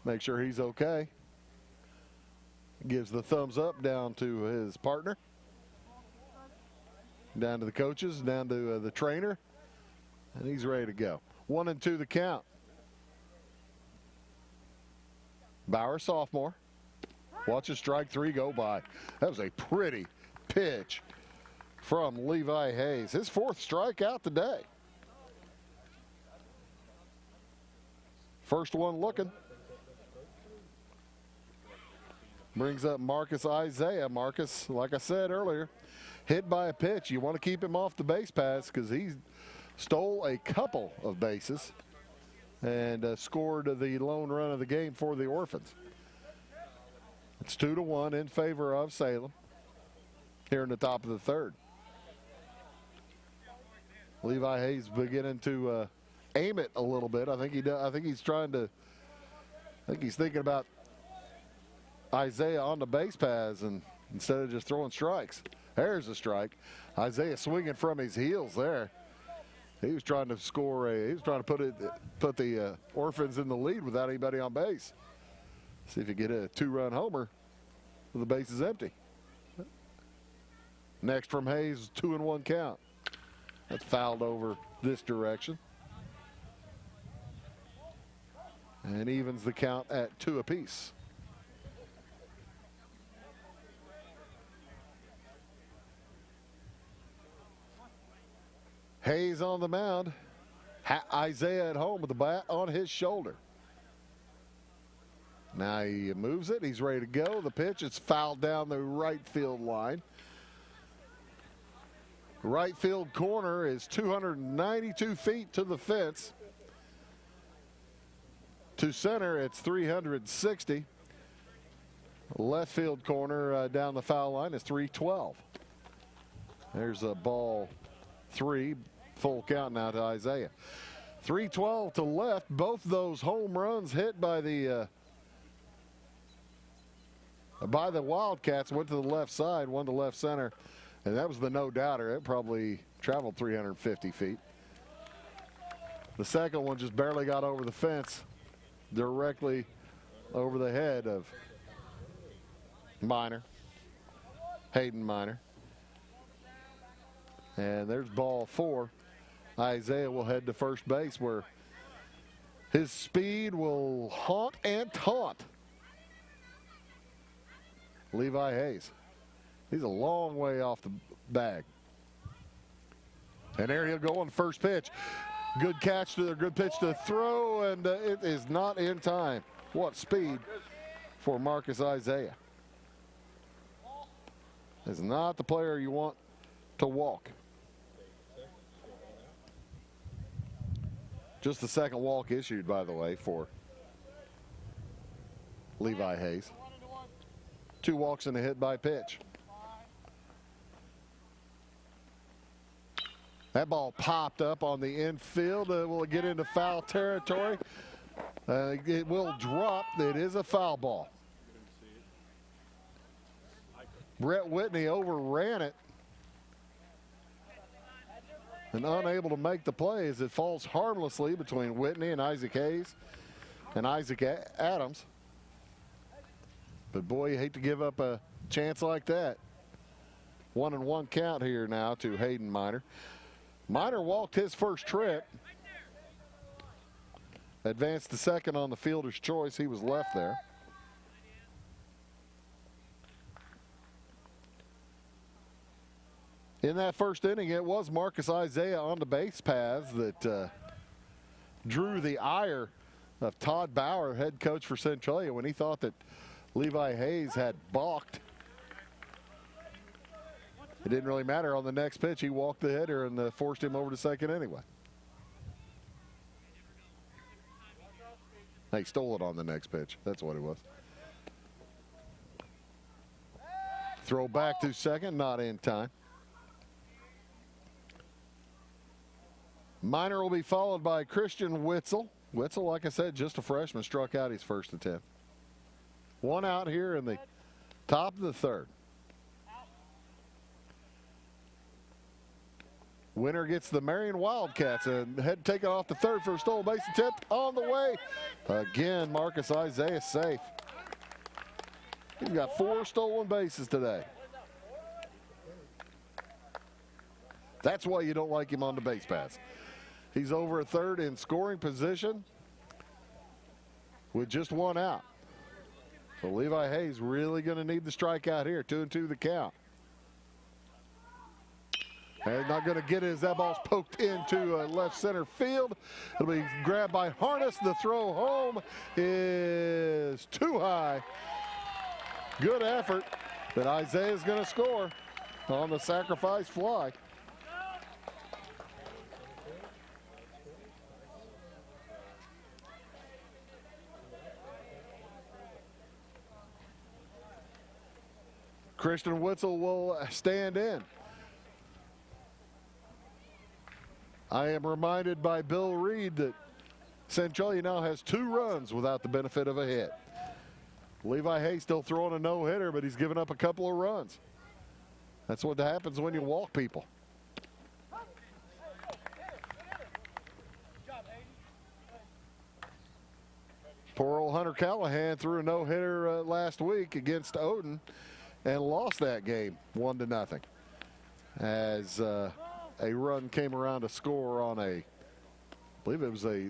[SPEAKER 1] Make sure he's okay. Gives the thumbs up down to his partner, down to the coaches, down to the trainer, and he's ready to go. 1-2 the count. Bauer, sophomore. Watches strike 3 go by. That was a pretty pitch from Levi Hayes. His 4th strikeout today. First one looking. Brings up Marcus Isaiah. Marcus, like I said earlier, hit by a pitch. You want to keep him off the base paths because he stole a couple of bases and scored the lone run of the game for the Orphans. It's 2-1 in favor of Salem here in the top of the third. Levi Hayes beginning to aim it a little bit. I think he's thinking about Isaiah on the base paths and instead of just throwing strikes. There's a strike. Isaiah swinging from his heels there. He was trying to score he was trying to put the Orphans in the lead without anybody on base. See if you get a 2-run homer with the bases empty. Next from Hayes, 2-1 count. That's fouled over this direction. And evens the count at 2 apiece. Hayes on the mound. Isaiah at home with the bat on his shoulder. Now he moves it. He's ready to go. The pitch is fouled down the right field line. Right field corner is 292 feet to the fence. To center, it's 360. Left field corner down the foul line is 312. There's a ball 3. Full count now to Isaiah. 312 to left. Both those home runs hit by the Wildcats went to the left side, one to left center, and that was the no-doubter. It probably traveled 350 feet. The second one just barely got over the fence, directly over the head of Hayden Minor. And there's ball 4. Isaiah will head to first base where his speed will haunt and taunt Levi Hayes. He's a long way off the bag. And there he'll go on first pitch. Good pitch to throw, and it is not in time. What speed for Marcus Isaiah. Is not the player you want to walk. Just the second walk issued, by the way, for Levi Hayes. 2 walks and a hit by pitch. That ball popped up on the infield. Will it get into foul territory? It will drop. It is a foul ball. Brett Whitney overran it and unable to make the play as it falls harmlessly between Whitney and Isaac Hayes and Isaac Adams. But boy, you hate to give up a chance like that. 1-1 count here now to Hayden Minor. Minor walked his first trip. Advanced to second on the fielder's choice. He was left there. In that first inning, it was Marcus Isaiah on the base paths that drew the ire of Todd Bauer, head coach for Centralia, when he thought that Levi Hayes had balked. It didn't really matter. On the next pitch, he walked the hitter and forced him over to second anyway. He stole it on the next pitch. That's what it was. Throw back to second, not in time. Minor will be followed by Christian Witzel. Witzel, like I said, just a freshman, struck out his first attempt. 1 out here in the top of the third. Winner gets the Marion Wildcats and had taken off the third for a stolen base attempt on the way. Again, Marcus Isaiah safe. He's got 4 stolen bases today. That's why you don't like him on the base paths. He's over a third in scoring position with just 1 out. So Levi Hayes really going to need the strikeout here. 2-2 the count. And not going to get it as that ball's poked into left center field. It'll be grabbed by Harness. The throw home is too high. Good effort, but Isaiah's going to score on the sacrifice fly. Christian Witzel will stand in. I am reminded by Bill Reed that Centralia now has 2 runs without the benefit of a hit. Levi Hayes still throwing a no-hitter, but he's given up a couple of runs. That's what happens when you walk people. Poor old Hunter Callahan threw a no-hitter last week against Odin and lost that game 1-0. As a run came around to score on I believe it was a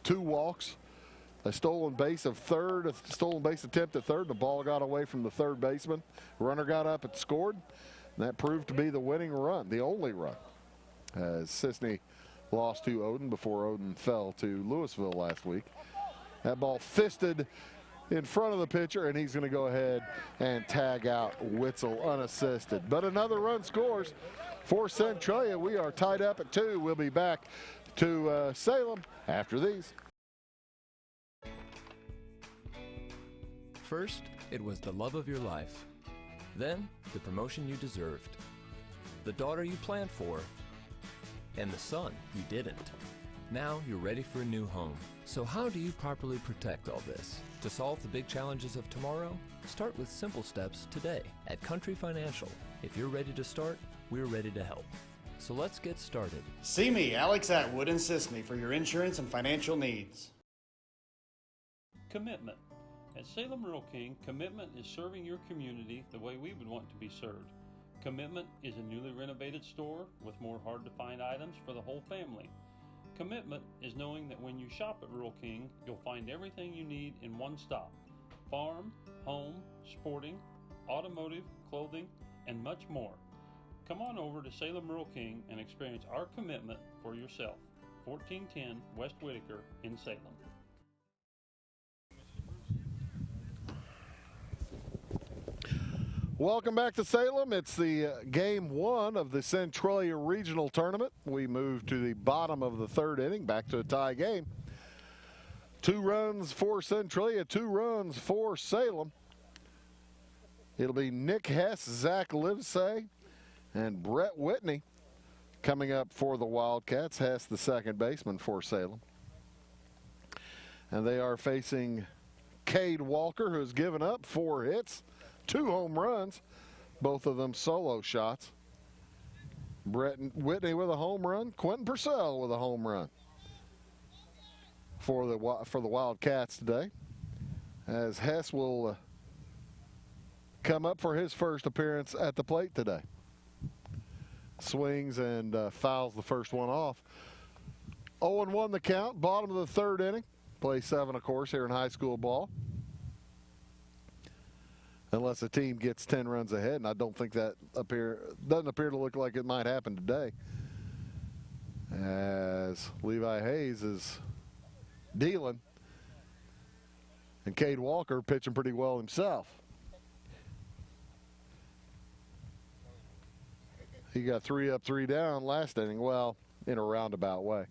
[SPEAKER 1] 2 walks, a stolen base of third, a stolen base attempt at third. The ball got away from the third baseman. Runner got up and scored. And that proved to be the winning run, the only run, as Sisney lost to Odin before Odin fell to Louisville last week. That ball fisted in front of the pitcher, and he's going to go ahead and tag out Witzel unassisted. But another run scores for Centralia. We are tied up at 2. We'll be back to Salem after these.
[SPEAKER 14] First, it was the love of your life. Then, the promotion you deserved. The daughter you planned for. And the son you didn't. Now you're ready for a new home. So how do you properly protect all this? To solve the big challenges of tomorrow, start with simple steps today. At Country Financial, if you're ready to start, we're ready to help. So let's get started.
[SPEAKER 15] See me, Alex Atwood in Sisney, for your insurance and financial needs.
[SPEAKER 3] Commitment. At Salem Rural King, Commitment is serving your community the way we would want to be served. Commitment is a newly renovated store with more hard-to-find items for the whole family. Commitment is knowing that when you shop at Rural King, you'll find everything you need in one stop. Farm, home, sporting, automotive, clothing, and much more. Come on over to Salem Rural King and experience our commitment for yourself. 1410 West Whitaker in Salem.
[SPEAKER 1] Welcome back to Salem. It's the game 1 of the Centralia Regional Tournament. We move to the bottom of the 3rd inning, back to a tie game. 2 runs for Centralia, 2 runs for Salem. It'll be Nick Hess, Zach Livesay, and Brett Whitney coming up for the Wildcats. Hess, the second baseman for Salem. And they are facing Cade Walker, who's given up 4 hits. 2 home runs, both of them solo shots. Brett Whitney with a home run. Quentin Purcell with a home run for the Wildcats today. As Hess will come up for his first appearance at the plate today. Swings and fouls the first one off. 0-1 the count, bottom of the 3rd inning. Play 7, of course, here in high school ball. Unless a team gets 10 runs ahead, and I don't think that doesn't appear to look like it might happen today. As Levi Hayes is dealing, and Cade Walker pitching pretty well himself. He got 3 up, 3 down last inning, well, in a roundabout way.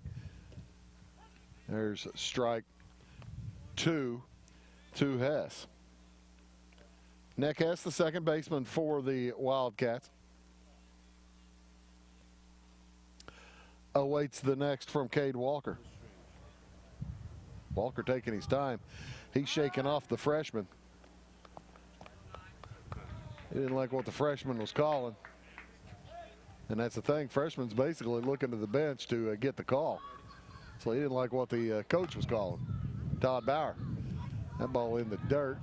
[SPEAKER 1] There's strike 2 to Hess. Nick Hess, the second baseman for the Wildcats. Awaits the next from Cade Walker. Walker taking his time. He's shaking off the freshman. He didn't like what the freshman was calling. And that's the thing. Freshman's basically looking to the bench to get the call. So he didn't like what the coach was calling. Todd Bauer. That ball in the dirt.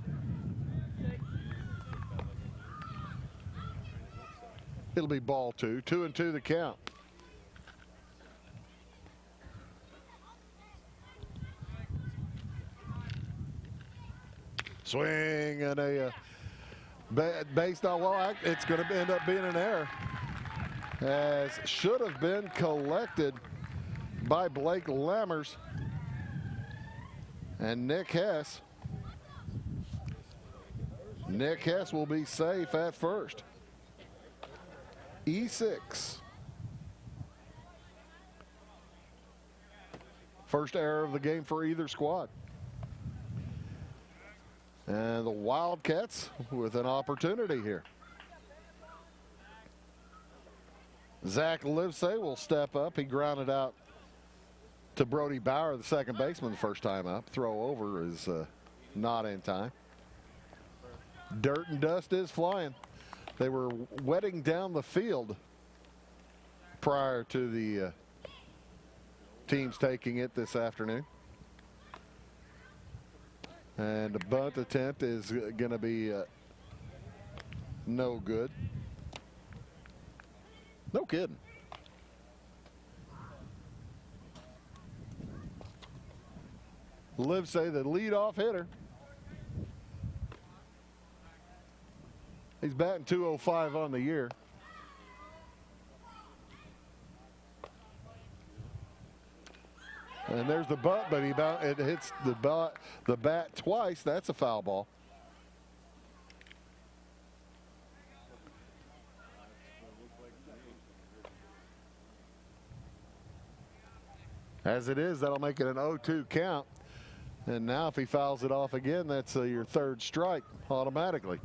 [SPEAKER 1] It'll be ball 2. 2-2 the count. Swing and a base. Well, it's going to end up being an error. as should have been collected by Blake Lammers and Nick Hess. Nick Hess will be safe at first. E6. First error of the game for either squad. And the Wildcats with an opportunity here. Zach Livesay will step up. He grounded out to Brody Bauer, the second baseman, the first time up. Throw over is not in time. Dirt and dust is flying. They were wetting down the field prior to the teams taking it this afternoon. And the bunt attempt is going to be no good. No kidding. Livesay, the leadoff hitter. He's batting .205 on the year. And there's the bunt, but it hits the bat twice. That's a foul ball. As it is, that'll make it an 0-2 count. And now if he fouls it off again, that's your third strike automatically.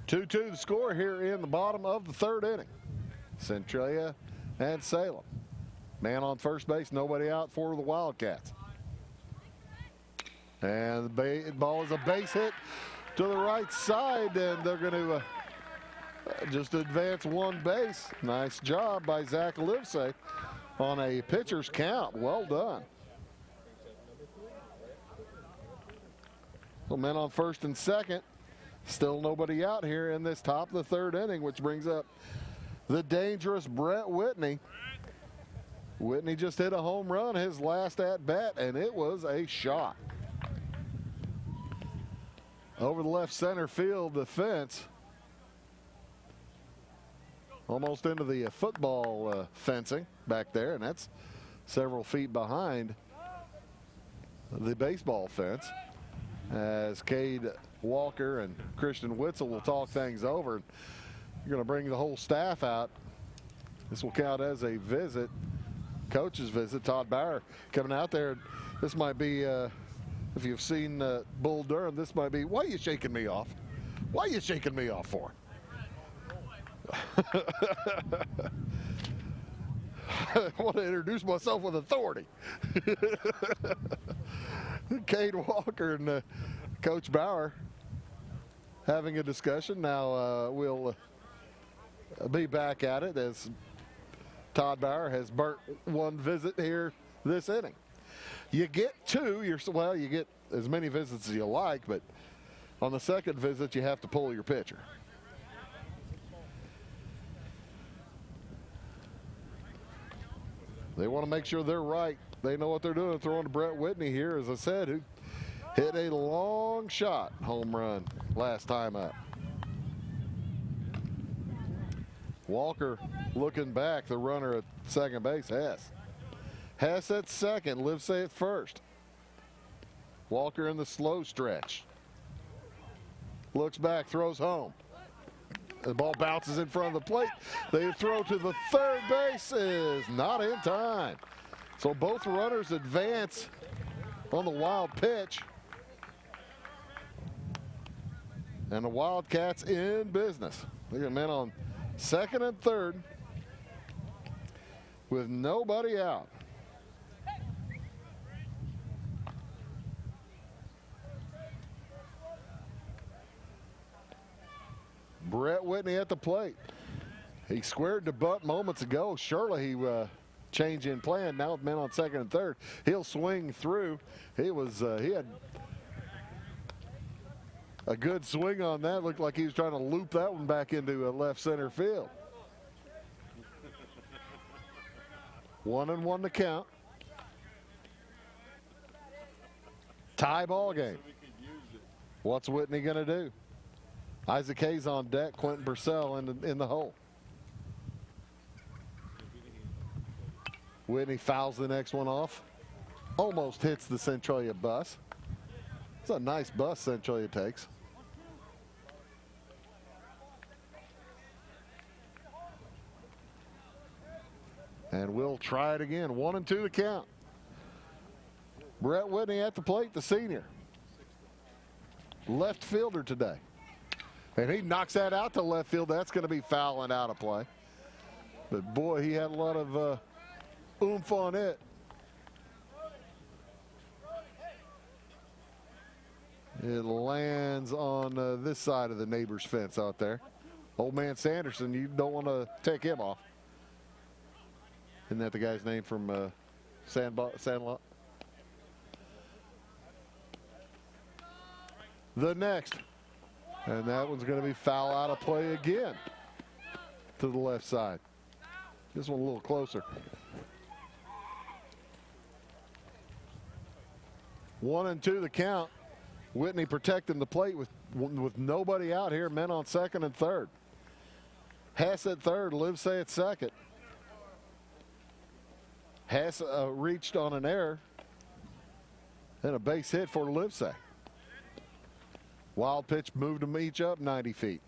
[SPEAKER 1] 2-2 the score here in the bottom of the third inning. Centralia and Salem. Man on first base, nobody out for the Wildcats. And the ball is a base hit to the right side, and they're going to just advance one base. Nice job by Zach Livesay on a pitcher's count. Well done. Well, men on first and second. Still nobody out here in this top of the third inning, which brings up the dangerous Brett Whitney. Whitney just hit a home run his last at-bat, and it was a shot. Over the left center field, the fence. Almost into the football fencing back there, and that's several feet behind the baseball fence. As Cade Walker and Christian Witzel will talk things over. You're going to bring the whole staff out. This will count as a visit, coach's visit. Todd Bauer coming out there. This might be, if you've seen Bull Durham, this might be, why are you shaking me off? Why are you shaking me off for? I want to introduce myself with authority. Cade Walker and Coach Bauer having a discussion. Now we'll be back at it as Todd Bauer has burnt one visit here this inning. You get two, you get as many visits as you like, but on the second visit you have to pull your pitcher. They want to make sure they're right. They know what they're doing. Throwing to Brett Whitney here, as I said, who hit a long shot home run last time up. Walker looking back, the runner at second base, Hess. Hess at second, Livesay at first. Walker in the slow stretch. Looks back, throws home. The ball bounces in front of the plate. They throw to the third base, is not in time. So both runners advance on the wild pitch. And the Wildcats in business. Look at men on second and third with nobody out. Brett Whitney at the plate. He squared the butt moments ago. Surely he change in plan. Now with men on second and third, he'll swing through. He had a good swing on that. Looked like he was trying to loop that one back into left center field. 1-1 to count. Tie ball game. What's Whitney going to do? Isaac Hayes on deck. Quentin Purcell in the hole. Whitney fouls the next one off. Almost hits the Centralia bus. It's a nice bus Centralia takes. And we'll try it again. 1-2 the count. Brett Whitney at the plate, the senior. Left fielder today. And he knocks that out to left field. That's going to be foul and out of play. But boy, he had a lot of oomph on it. It lands on this side of the neighbor's fence out there. Old man Sanderson, you don't want to take him off. Isn't that the guy's name from Sandlot? The next. And that one's going to be foul out of play again to the left side. This one a little closer. 1-2 the count. Whitney protecting the plate with nobody out here. Men on second and third. Hess at third. Livesay at second. Hess reached on an error. And a base hit for Livesay. Wild pitch moved them each up 90 feet.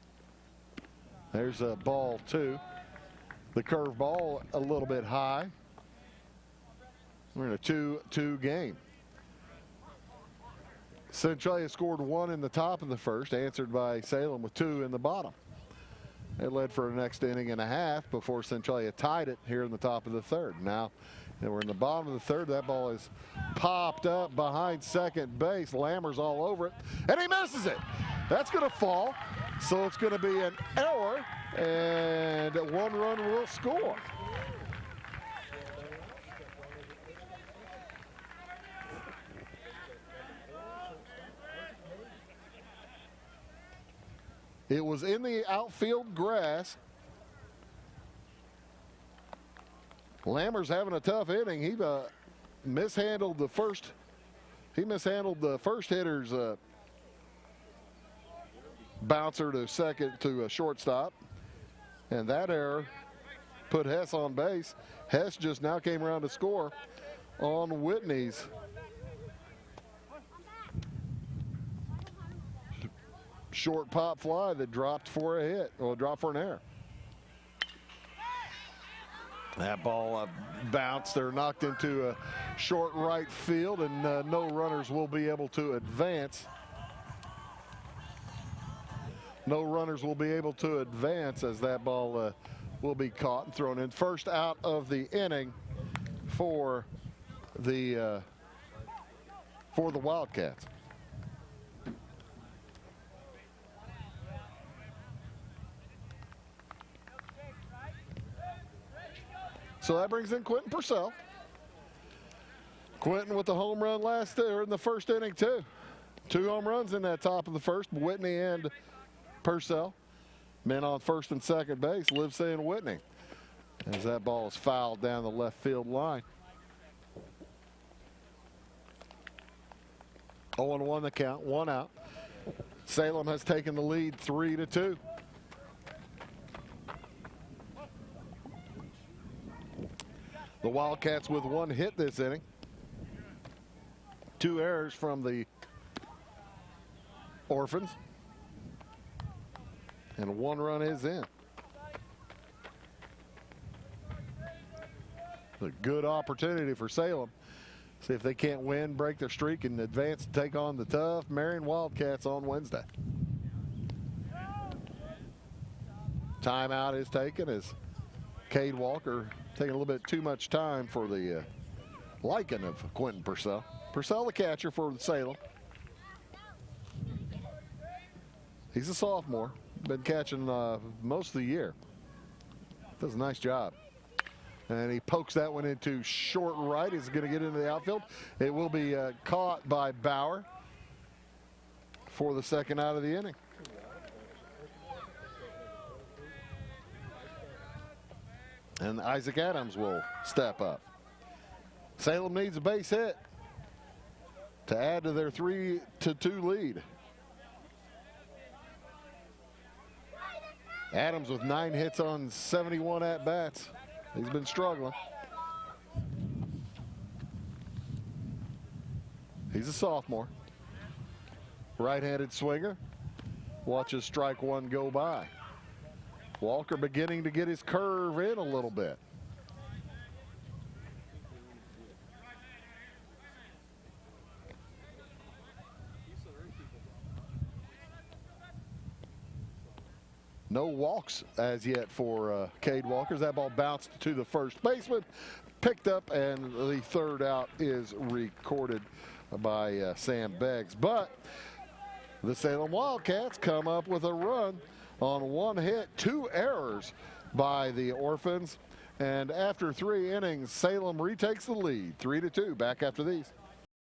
[SPEAKER 1] There's a ball two. The curve ball a little bit high. We're in a 2-2 game. Centralia scored 1 in the top of the first, answered by Salem with 2 in the bottom. It led for the next inning and a half before Centralia tied it here in the top of the third. Now we're in the bottom of the third. That ball is popped up behind second base. Lammers all over it, and he misses it. That's going to fall, so it's going to be an error, and 1 run will score. It was in the outfield grass. Lammers having a tough inning. He mishandled the first. He mishandled the first hitter's bouncer to second to a shortstop, and that error put Hess on base. Hess just now came around to score on Whitney's short pop fly that dropped for a hit, or dropped for an error. That ball bounced or knocked into a short right field, and no runners will be able to advance. No runners will be able to advance as that ball will be caught and thrown in. First out of the inning for the Wildcats. So that brings in Quentin Purcell. Quentin with the home run in the first inning too. 2 home runs in that top of the first, Whitney and Purcell. Men on first and second base, Livesay and Whitney. As that ball is fouled down the left field line. 0-1 the count, 1 out. Salem has taken the lead 3-2. The Wildcats with 1 hit this inning. 2 errors from the Orphans. And 1 run is in. A good opportunity for Salem. See if they can't win, break their streak, and advance to take on the tough Marion Wildcats on Wednesday. Timeout is taken as Cade Walker taking a little bit too much time for the liking of Quentin Purcell. Purcell the catcher for Salem. He's a sophomore. Been catching most of the year. Does a nice job. And he pokes that one into short right. He's going to get into the outfield. It will be caught by Bauer for the second out of the inning. And Isaac Adams will step up. Salem needs a base hit to add to their 3-2 lead. Adams with 9 hits on 71 at-bats. He's been struggling. He's a sophomore. Right-handed swinger. Watches strike one go by. Walker beginning to get his curve in a little bit. No walks as yet for Cade Walker. That ball bounced to the first baseman, picked up, and the third out is recorded by Sam Beggs. But the Salem Wildcats come up with a run on one hit, 2 errors by the Orphans. And after 3 innings, Salem retakes the lead, 3-2. Back after these.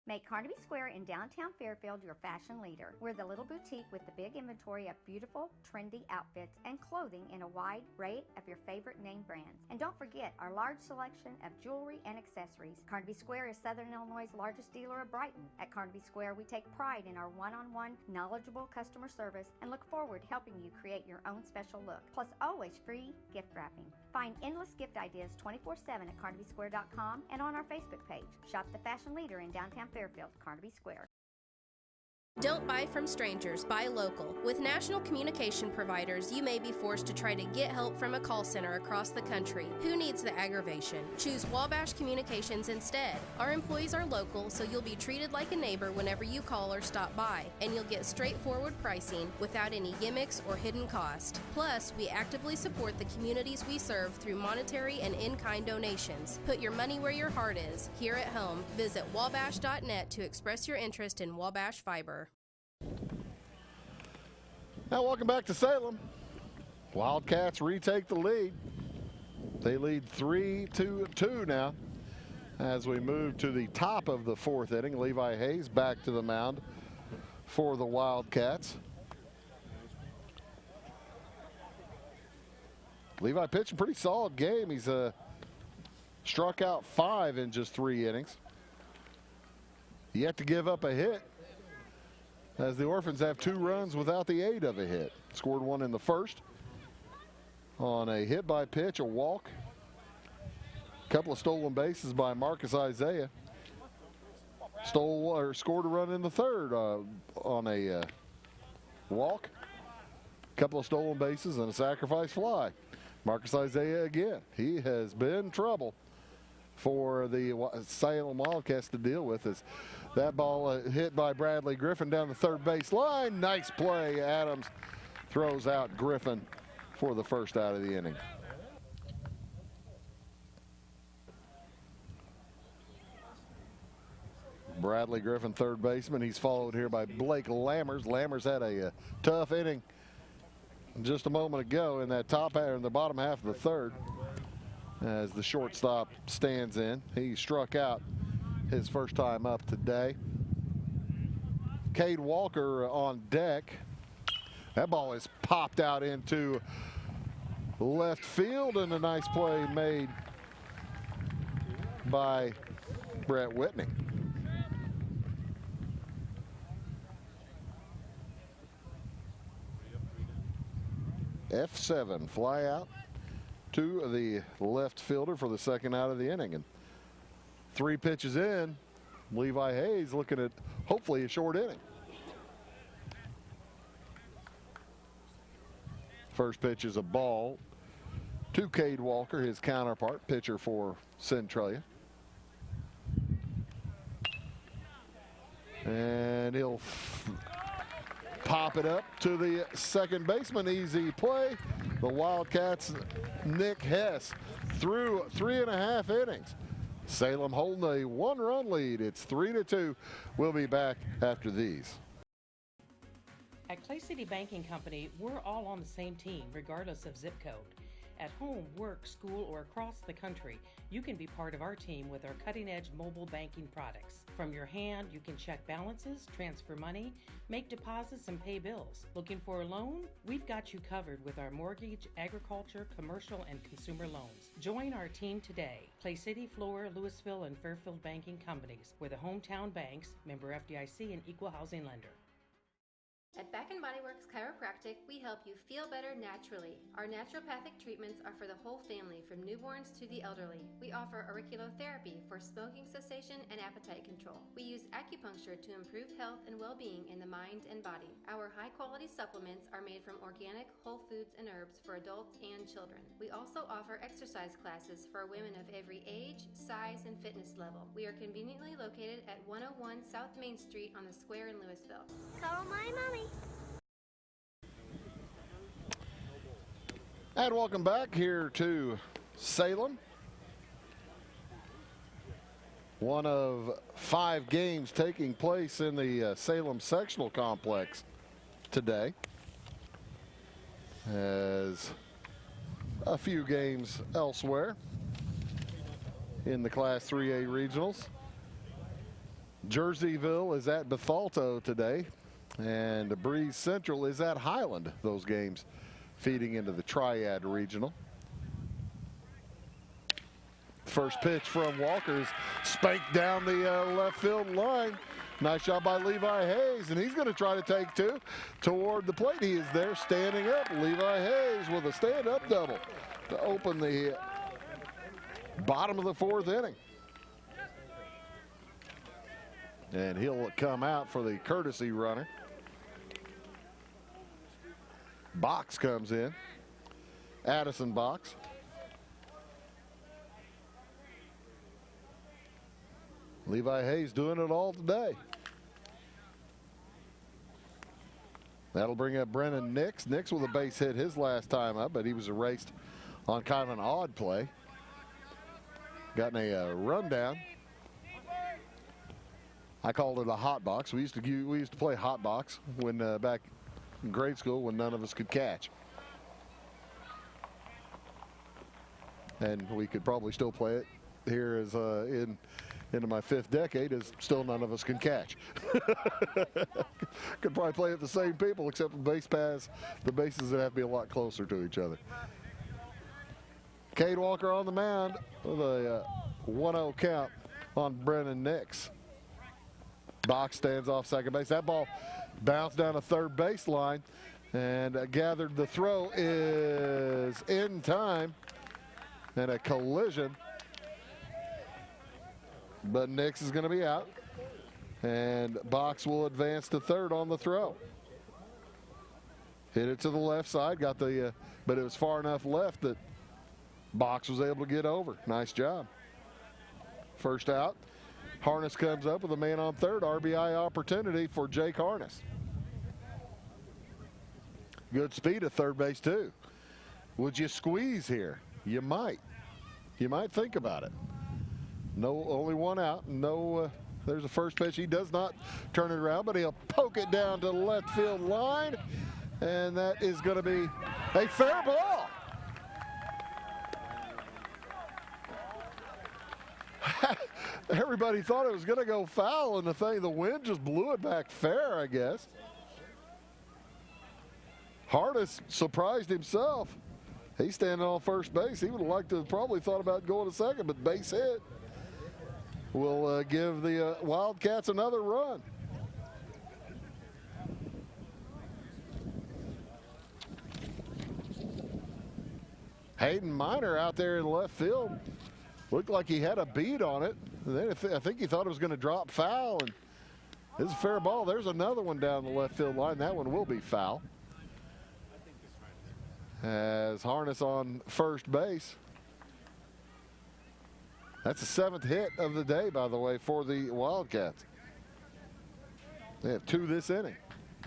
[SPEAKER 16] Make Carnaby Square in downtown Fairfield your fashion leader. We're the little boutique with the big inventory of beautiful, trendy outfits and clothing in a wide array of your favorite name brands. And don't forget our large selection of jewelry and accessories. Carnaby Square is Southern Illinois' largest dealer of Brighton. At Carnaby Square, we take pride in our one-on-one, knowledgeable customer service and look forward to helping you create your own special look. Plus, always free gift wrapping. Find endless gift ideas 24/7 at CarnabySquare.com and on our Facebook page. Shop the fashion leader in downtown Fairfield, Carnaby Square.
[SPEAKER 11] Don't buy from strangers, buy local. With national communication providers, you may be forced to try to get help from a call center across the country. Who needs the aggravation? Choose Wabash Communications instead. Our employees are local, so you'll be treated like a neighbor whenever you call or stop by, and you'll get straightforward pricing without any gimmicks or hidden cost. Plus, we actively support the communities we serve through monetary and in-kind donations. Put your money where your heart is. Here at home, visit wabash.net to express your interest in Wabash Fiber.
[SPEAKER 1] Now welcome back to Salem. Wildcats retake the lead. They lead 3-2 now as we move to the top of the 4th inning. Levi Hayes back to the mound for the Wildcats. Levi pitched a pretty solid game. He's struck out 5 in just 3 innings. Yet to give up a hit, as the Orphans have 2 runs without the aid of a hit. Scored 1 in the first on a hit by pitch, a walk. A couple of stolen bases by Marcus Isaiah. Scored a run in the third on a walk. A couple of stolen bases and a sacrifice fly. Marcus Isaiah again. He has been trouble for the Salem Wildcats to deal with. As that ball hit by Bradley Griffin down the third base line. Nice play. Adams throws out Griffin for the first out of the inning. Bradley Griffin, third baseman. He's followed here by Blake Lammers. Lammers had a tough inning just a moment ago in that in the bottom half of the third as the shortstop stands in. He struck out his first time up today. Cade Walker on deck. That ball is popped out into left field, and a nice play made by Brett Whitney. F7 fly out to the left fielder for the second out of the inning. And 3 pitches in, Levi Hayes looking at hopefully a short inning. First pitch is a ball to Cade Walker, his counterpart, pitcher for Centralia. And he'll pop it up to the second baseman. Easy play. The Wildcats, Nick Hess, through 3.5 innings. Salem holding a 1-run lead. It's 3-2. We'll be back after these.
[SPEAKER 17] At Clay City Banking Company, we're all on the same team, regardless of zip code. At home, work, school, or across the country, you can be part of our team with our cutting-edge mobile banking products. From your hand, you can check balances, transfer money, make deposits, and pay bills. Looking for a loan? We've got you covered with our mortgage, agriculture, commercial, and consumer loans. Join our team today. Clay City, Flora, Louisville, and Fairfield Banking Companies. We're the hometown banks, member FDIC, and equal housing lender.
[SPEAKER 18] At Back & Body Works Chiropractic, we help you feel better naturally. Our naturopathic treatments are for the whole family, from newborns to the elderly. We offer auriculotherapy for smoking cessation and appetite control. We use acupuncture to improve health and well-being in the mind and body. Our high-quality supplements are made from organic, whole foods and herbs for adults and children. We also offer exercise classes for women of every age, size, and fitness level. We are conveniently located at 101 South Main Street on the Square in Louisville.
[SPEAKER 8] Call my mommy.
[SPEAKER 1] And welcome back here to Salem. One of 5 games taking place in the Salem sectional complex today, as a few games elsewhere in the Class 3A regionals. Jerseyville is at Bethalto today, and Breeze Central is at Highland. Those games feeding into the Triad Regional. First pitch from Walker's spanked down the left field line. Nice job by Levi Hayes, and he's going to try to take 2 toward the plate. He is there standing up. Levi Hayes with a stand-up double to open the bottom of the 4th inning. And he'll come out for the courtesy runner. Box comes in. Addison Box. Levi Hayes doing it all today. That'll bring up Brennan Nix. Nix with a base hit his last time up, but he was erased on kind of an odd play. Gotten a rundown. I called it a hot box. We used to play hot box when back in grade school when none of us could catch. And we could probably still play it here as into my 5th decade, as still none of us can catch. Could probably play it the same people, except the base pass, the bases that have to be a lot closer to each other. Cade Walker on the mound with a 1-0 count on Brennan Nix. Box stands off second base. That ball bounced down the third baseline and gathered. The throw is in time, and a collision. But Nix is going to be out, and Box will advance to third on the throw. Hit it to the left side, got the, but it was far enough left that Box was able to get over. Nice job. First out. Harness comes up with a man on third. RBI opportunity for Jake Harness. Good speed at third base too. Would you squeeze here? You might. You might think about it. No, only one out. No, there's a first pitch. He does not turn it around, but he'll poke it down to the left field line, and that is going to be a fair ball. Everybody thought it was going to go foul, and the wind just blew it back fair, I guess. Harness surprised himself. He's standing on first base. He would have liked to have probably thought about going to second, but base hit will give the Wildcats another run. Hayden Miner out there in left field. Looked like he had a bead on it. And then I think he thought it was going to drop foul. And this is a fair ball. There's another one down the left field line. That one will be foul. As Harness on first base. That's the 7th hit of the day, by the way, for the Wildcats. They have 2 this inning.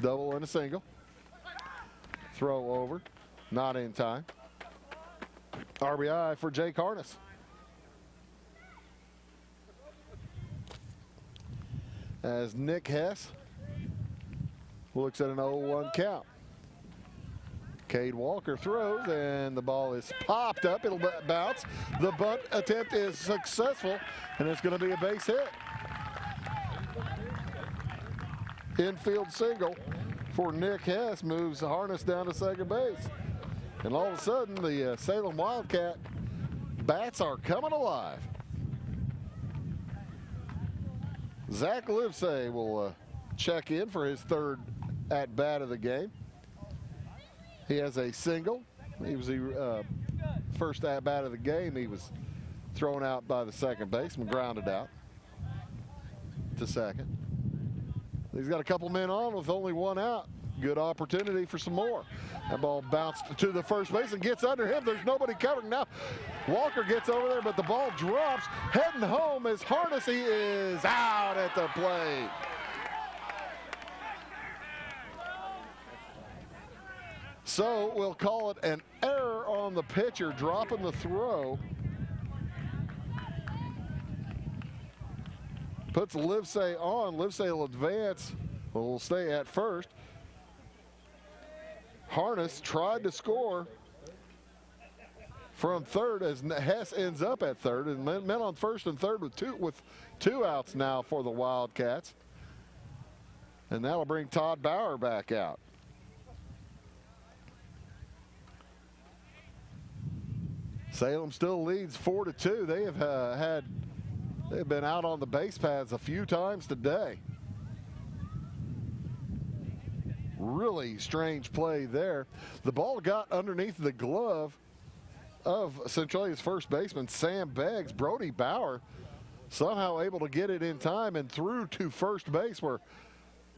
[SPEAKER 1] Double and a single. Throw over. Not in time. RBI for Jake Harness. As Nick Hess looks at an 0-1 count. Cade Walker throws, and the ball is popped up. It'll bounce. The bunt attempt is successful, and it's going to be a base hit. Infield single for Nick Hess moves Harness down to second base. And all of a sudden, the Salem Wildcat bats are coming alive. Zach Livesay will check in for his 3rd at-bat of the game. He has a single. He was the first at-bat of the game. He was thrown out by the second baseman, grounded out to second. He's got a couple men on with only one out. Good opportunity for some more. That ball bounced to the first base and gets under him. There's nobody covering now. Walker gets over there, but the ball drops. Heading home is Harness. He is out at the plate. So we'll call it an error on the pitcher, dropping the throw. Puts Livesay on. Livesay will advance. Will stay at first. Harness tried to score from third as Hess ends up at third, and men on first and third with two outs now for the Wildcats. And that'll bring Todd Bauer back out. Salem still leads 4-2. They have they've been out on the base paths a few times today. Really strange play there. The ball got underneath the glove of Centralia's first baseman, Sam Beggs. Brody Bauer somehow able to get it in time and through to first base where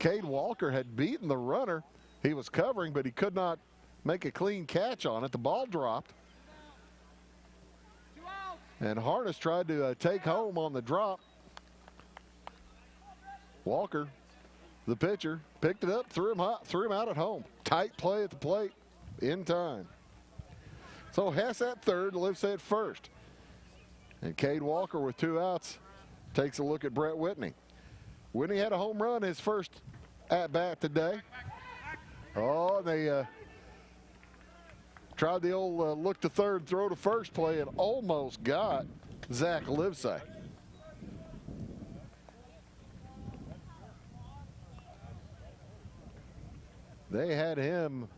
[SPEAKER 1] Cade Walker had beaten the runner. He was covering, but he could not make a clean catch on it. The ball dropped. And Harness tried to take home on the drop. Walker, the pitcher, picked it up, threw him out at home. Tight play at the plate in time. So Hess at third, Livesay at first. And Cade Walker with two outs takes a look at Brett Whitney. Whitney had a home run his first at-bat today. Oh, and they tried the old look to third, throw to first play and almost got Zach Livesay. They had him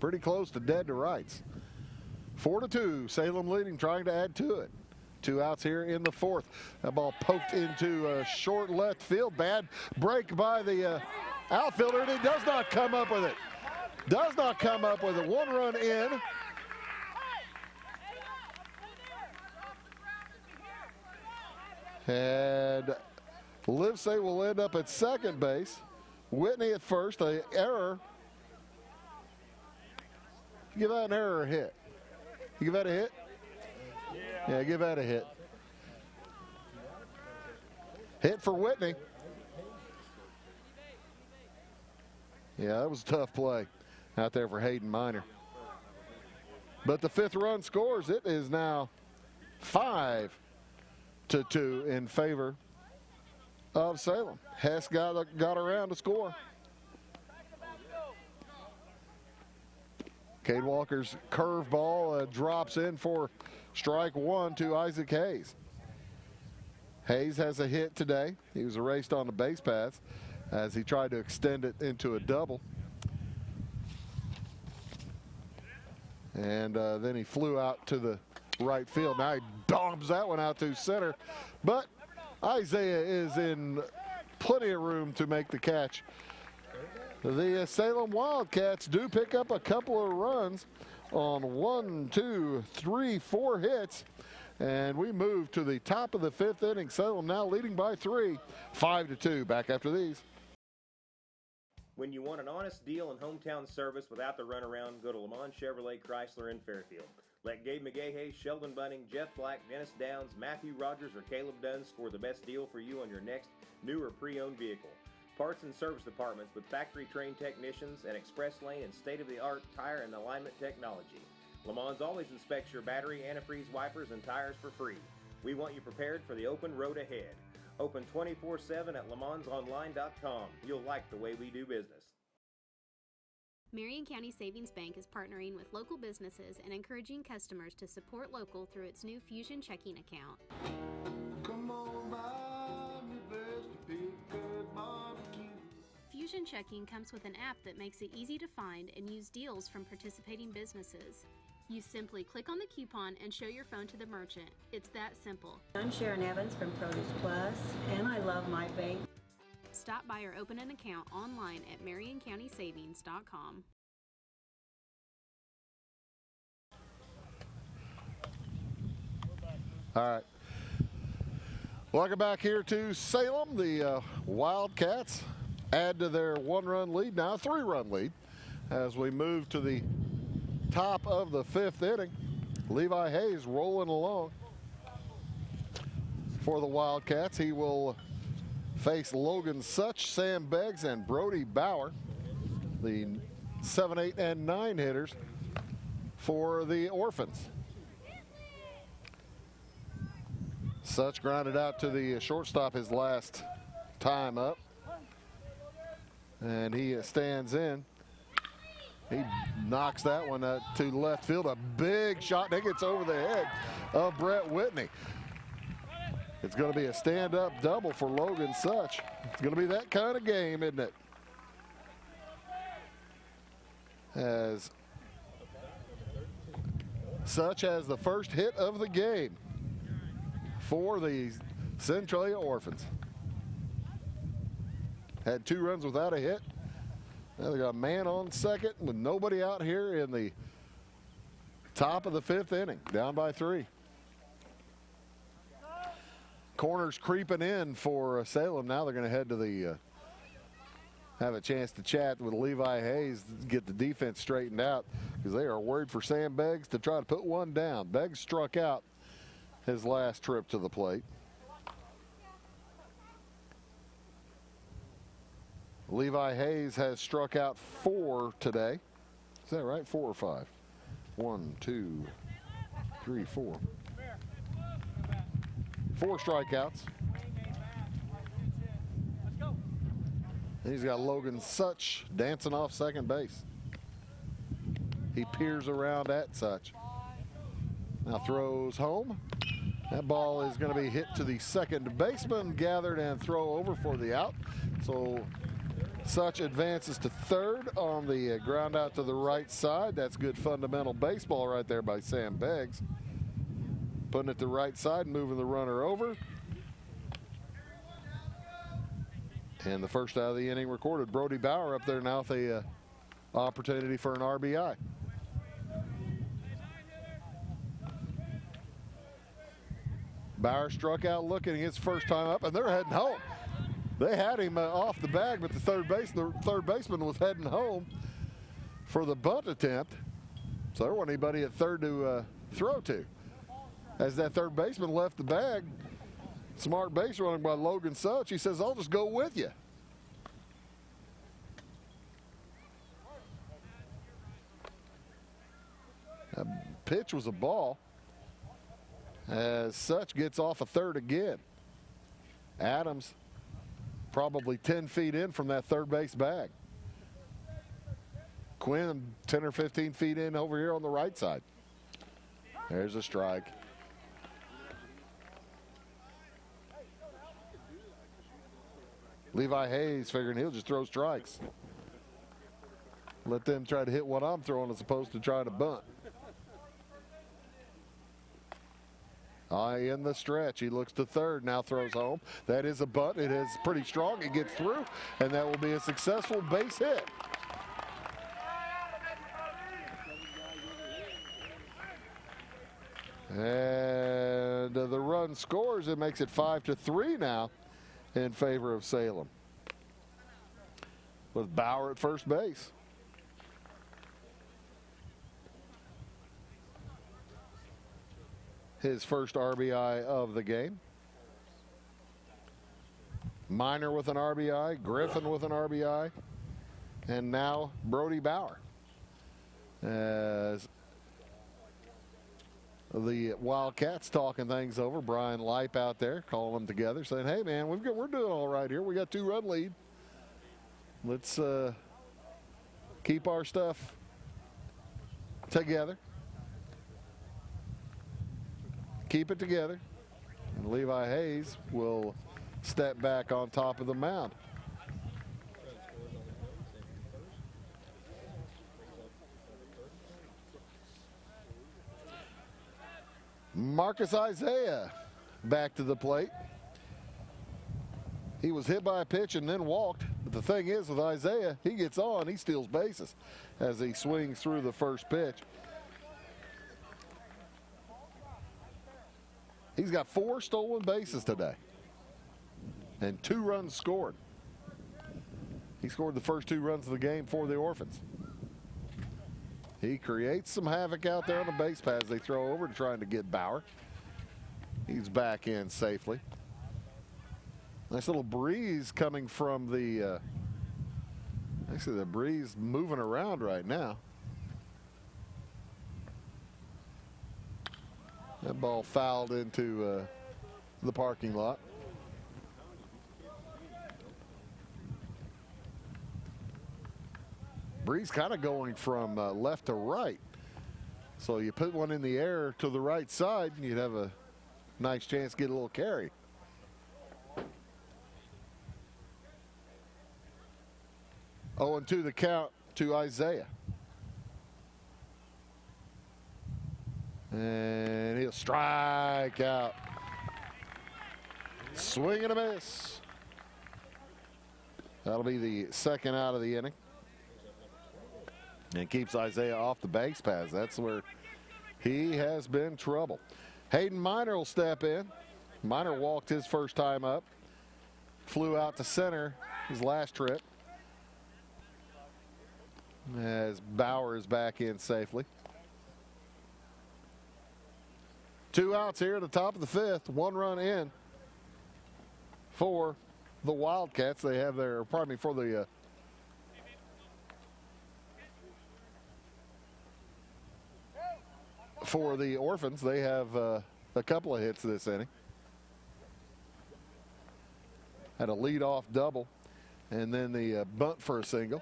[SPEAKER 1] pretty close to dead to rights. 4-2, Salem leading, trying to add to it. Two outs here in the fourth. That ball poked into short left field. Bad break by the outfielder, and he does not come up with it. Does not come up with it. One run in. And Livesay will end up at second base. Whitney at first, an error. Give that an error or a hit? You give that a hit? Yeah, give that a hit. Hit for Whitney. Yeah, that was a tough play out there for Hayden Miner. But the fifth run scores. It is now 5-2 in favor of Salem. Hess got around to score. Cade Walker's curveball drops in for strike one to Isaac Hayes. Hayes has a hit today. He was erased on the base paths as he tried to extend it into a double. And then he flew out to the right field. Now he bombs that one out to center. But Isaiah is in plenty of room to make the catch. The Salem Wildcats do pick up a couple of runs on 1, 2, 3, 4 hits. And we move to the top of the fifth inning. Salem now leading by 3, 5-2. Back after these.
[SPEAKER 19] When you want an honest deal and hometown service without the runaround, go to Lamont Chevrolet Chrysler in Fairfield. Let Gabe McGahey, Sheldon Bunning, Jeff Black, Dennis Downs, Matthew Rogers, or Caleb Dunn score the best deal for you on your next new or pre-owned vehicle. Parts and service departments with factory-trained technicians and express lane and state-of-the-art tire and alignment technology. Le Mans always inspects your battery, antifreeze, wipers, and tires for free. We want you prepared for the open road ahead. Open 24/7 at lemansonline.com. You'll like the way we do business.
[SPEAKER 7] Marion County Savings Bank is partnering with local businesses and encouraging customers to support local through its new Fusion checking account.
[SPEAKER 4] Come on by me, best to pick good barbecue.
[SPEAKER 7] Fusion checking comes with an app that makes it easy to find and use deals from participating businesses. You simply click on the coupon and show your phone to the merchant. It's that simple.
[SPEAKER 20] I'm Sharon Evans from Produce Plus, and I love my bank.
[SPEAKER 7] Stop by or open an account online at MarionCountySavings.com.
[SPEAKER 1] All right. Welcome back here to Salem. The Wildcats add to their one-run lead, now a three-run lead, as we move to the top of the fifth inning. Levi Hayes rolling along for the Wildcats. He will face Logan Such, Sam Beggs, and Brody Bauer, the 7, 8, and 9 hitters for the Orphans. Such grounded out to the shortstop his last time up, and he stands in. He knocks that one to left field. A big shot that gets over the head of Brett Whitney. It's going to be a stand-up double for Logan Such. It's going to be that kind of game, isn't it? As Such has the first hit of the game for the Centralia Orphans. Had 2 runs without a hit. Now they got a man on second with nobody out here in the top of the 5th inning, down by 3. Corners creeping in for Salem. Now they're going to head to the have a chance to chat with Levi Hayes, get the defense straightened out, because they are worried for Sam Beggs to try to put one down. Beggs struck out his last trip to the plate. Levi Hayes has struck out 4 today. Is that right? 4 or 5? 1, 2, 3, 4. 4 strikeouts. And he's got Logan Such dancing off second base. He peers around at Such. Now throws home. That ball is going to be hit to the second baseman, gathered and throw over for the out. So Such advances to third on the ground out to the right side. That's good fundamental baseball right there by Sam Beggs. Putting it to the right side, moving the runner over. And the first out of the inning recorded. Brody Bauer up there now with a opportunity for an RBI. Bauer struck out looking his first time up, and they're heading home. They had him off the bag, but the third baseman was heading home for the bunt attempt. So there wasn't anybody at third to throw to. As that third baseman left the bag, smart base running by Logan Such, he says, I'll just go with you. That pitch was a ball, as Such gets off a third again. Adams probably 10 feet in from that third base bag. Quinn 10 or 15 feet in over here on the right side. There's a strike. Levi Hayes figuring he'll just throw strikes. Let them try to hit what I'm throwing as opposed to try to bunt. In the stretch, he looks to third, now throws home. That is a bunt. It is pretty strong. It gets through, and that will be a successful base hit. And the run scores. It makes it 5-3 now in favor of Salem, with Bauer at first base. His first RBI of the game. Minor with an RBI, Griffin with an RBI, and now Brody Bauer. As the Wildcats talking things over, Brian Leip out there calling them together, saying, hey man, we're doing all right here. We got 2-run lead. Let's keep our stuff together. Keep it together. And Levi Hayes will step back on top of the mound. Marcus Isaiah back to the plate. He was hit by a pitch and then walked. But the thing is with Isaiah, he gets on, he steals bases as he swings through the first pitch. He's got 4 stolen bases today and 2 runs scored. He scored the first 2 runs of the game for the Orphans. He creates some havoc out there on the base paths. They throw over to trying to get Bauer. He's back in safely. Nice little breeze coming from the, actually the breeze moving around right now. That ball fouled into the parking lot. Breeze kind of going from left to right. So you put one in the air to the right side and you'd have a nice chance to get a little carry. Oh, and 2 the count to Isaiah. And he'll strike out. Swing and a miss. That'll be the second out of the inning. And keeps Isaiah off the base paths. That's where he has been trouble. Hayden Miner will step in. Miner walked his first time up. Flew out to center his last trip. As Bauer is back in safely. 2 outs here at the top of the 5th. 1 run in for the Wildcats. They have their, pardon me, for the Orphans. They have a couple of hits this inning. Had a leadoff double and then the bunt for a single.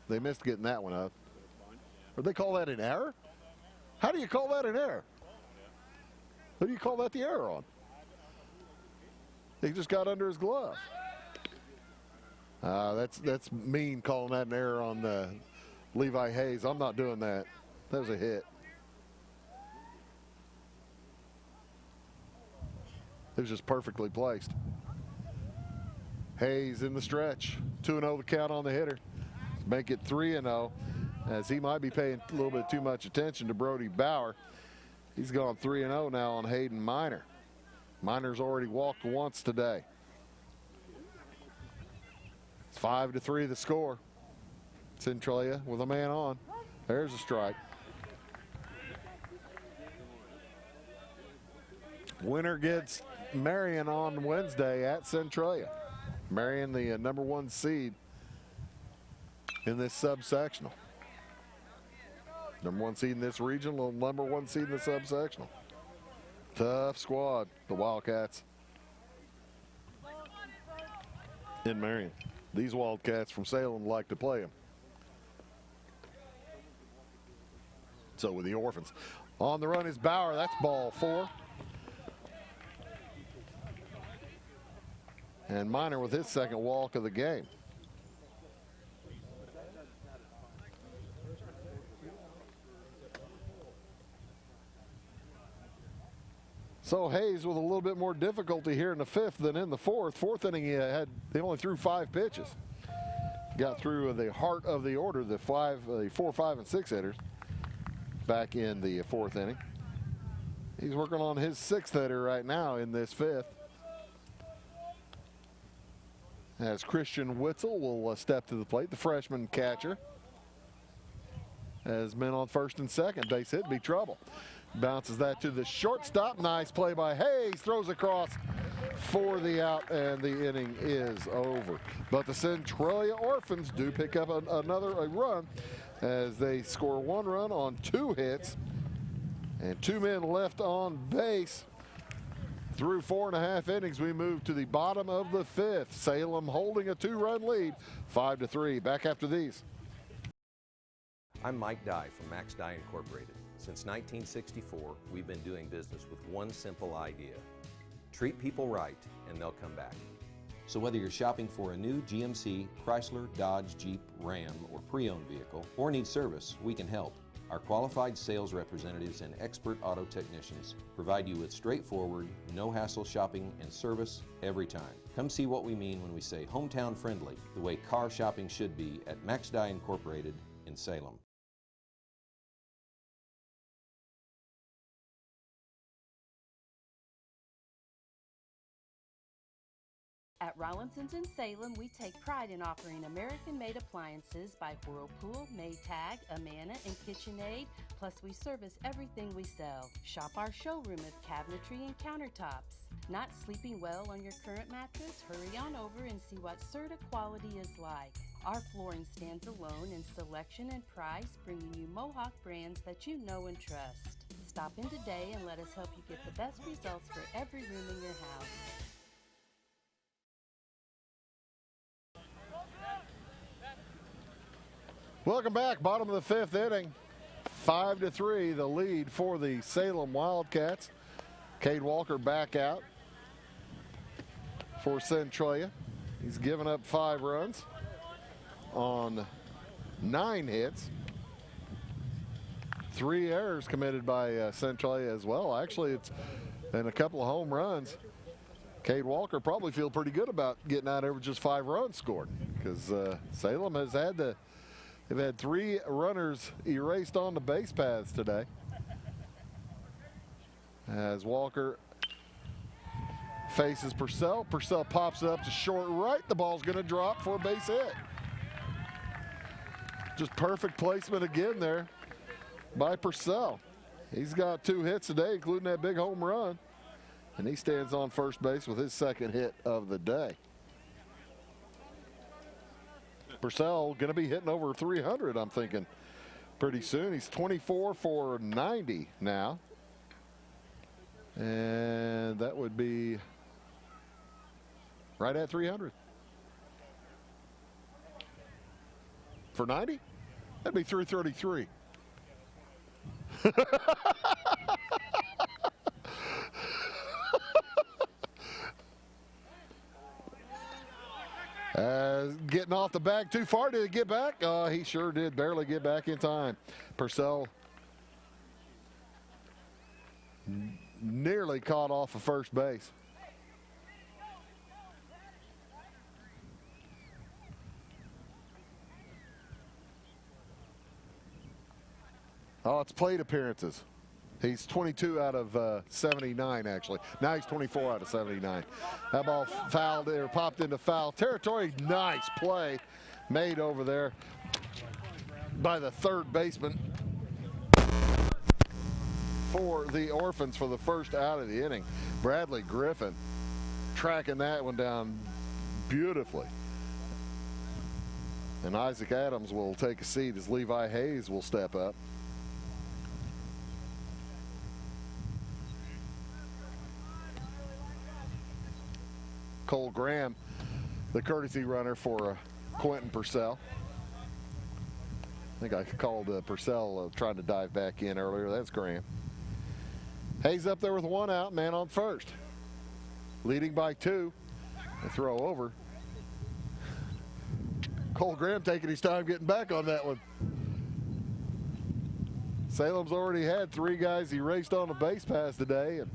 [SPEAKER 1] They missed getting that one up. Would they call that an error? How do you call that an error? Who do you call that the error on? He just got under his glove. That's mean calling that an error on Levi Hayes. I'm not doing that. That was a hit. It was just perfectly placed. Hayes in the stretch. 2-0 the count on the hitter. Make it 3-0 as he might be paying a little bit too much attention to Brody Bauer. He's gone 3-0 now on Hayden Miner. Miner's already walked once today. It's 5-3 the score. Centralia with a man on. There's a strike. Winner gets Marion on Wednesday at Centralia. Marion, the #1 seed in this subsectional. #1 seed in this regional, #1 seed in the subsectional. Tough squad, the Wildcats in Marion. These Wildcats from Salem like to play them. So with the Orphans. On the run is Bauer. That's ball 4. And Miner with his second walk of the game. So Hayes with a little bit more difficulty here in the 5th than in the 4th. 4th inning, they only threw 5 pitches. Got through the heart of the order, the 4, 5, and 6 hitters back in the 4th inning. He's working on his 6th hitter right now in this 5th. As Christian Witzel will step to the plate, the freshman catcher. Has men on first and second. Base hit, be trouble. Bounces that to the shortstop. Nice play by Hayes. Throws across for the out, and the inning is over. But the Centralia Orphans do pick up another run as they score 1 run on 2 hits and 2 men left on base. Through 4.5 innings, we move to the bottom of the 5th. Salem holding a 2-run lead, 5-3. Back after these.
[SPEAKER 20] I'm Mike Dye from Max Dye Incorporated. Since 1964, we've been doing business with one simple idea. Treat people right and they'll come back. So whether you're shopping for a new GMC, Chrysler, Dodge, Jeep, Ram, or pre-owned vehicle, or need service, we can help. Our qualified sales representatives and expert auto technicians provide you with straightforward, no-hassle shopping and service every time. Come see what we mean when we say hometown friendly, the way car shopping should be at Max Dye Incorporated in Salem.
[SPEAKER 21] At Rowinson's in Salem, we take pride in offering American-made appliances by Whirlpool, Maytag, Amana, and KitchenAid, plus we service everything we sell. Shop our showroom of cabinetry and countertops. Not sleeping well on your current mattress? Hurry on over and see what Serta quality is like. Our flooring stands alone in selection and price, bringing you Mohawk brands that you know and trust. Stop in today and let us help you get the best results for every room in your house.
[SPEAKER 1] Welcome back. Bottom of the fifth inning. 5-3, the lead for the Salem Wildcats. Cade Walker back out for Centralia. He's given up 5 runs on 9 hits. 3 errors committed by Centralia as well. Actually, it's and a couple of home runs. Cade Walker probably feel pretty good about getting out there with just 5 runs scored, because Salem has had the they've had 3 runners erased on the base paths today. As Walker faces Purcell. Purcell pops it up to short right. The ball's going to drop for a base hit. Just perfect placement again there by Purcell. He's got 2 hits today, including that big home run. And he stands on first base with his 2nd hit of the day. Purcell going to be hitting over 300, I'm thinking, pretty soon. He's 24 for 90 now. And that would be right at 300. For 90? That'd be 333. Getting off the bag too far. Did he get back? He sure did. Barely get back in time. Purcell nearly caught off of first base. Oh, it's plate appearances. He's 22 out of 79, actually. Now he's 24 out of 79. That ball fouled or popped into foul territory. Nice play made over there by the third baseman for the Orphans for the first out of the inning. Bradley Griffin tracking that one down beautifully. And Isaac Adams will take a seat as Levi Hayes will step up. Cole Graham, the courtesy runner for Quentin Purcell. I think I called Purcell trying to dive back in earlier. That's Graham. Hayes up there with 1 out, man on first. Leading by 2. A throw over. Cole Graham taking his time getting back on that one. Salem's already had 3 guys erased on the base pass today, and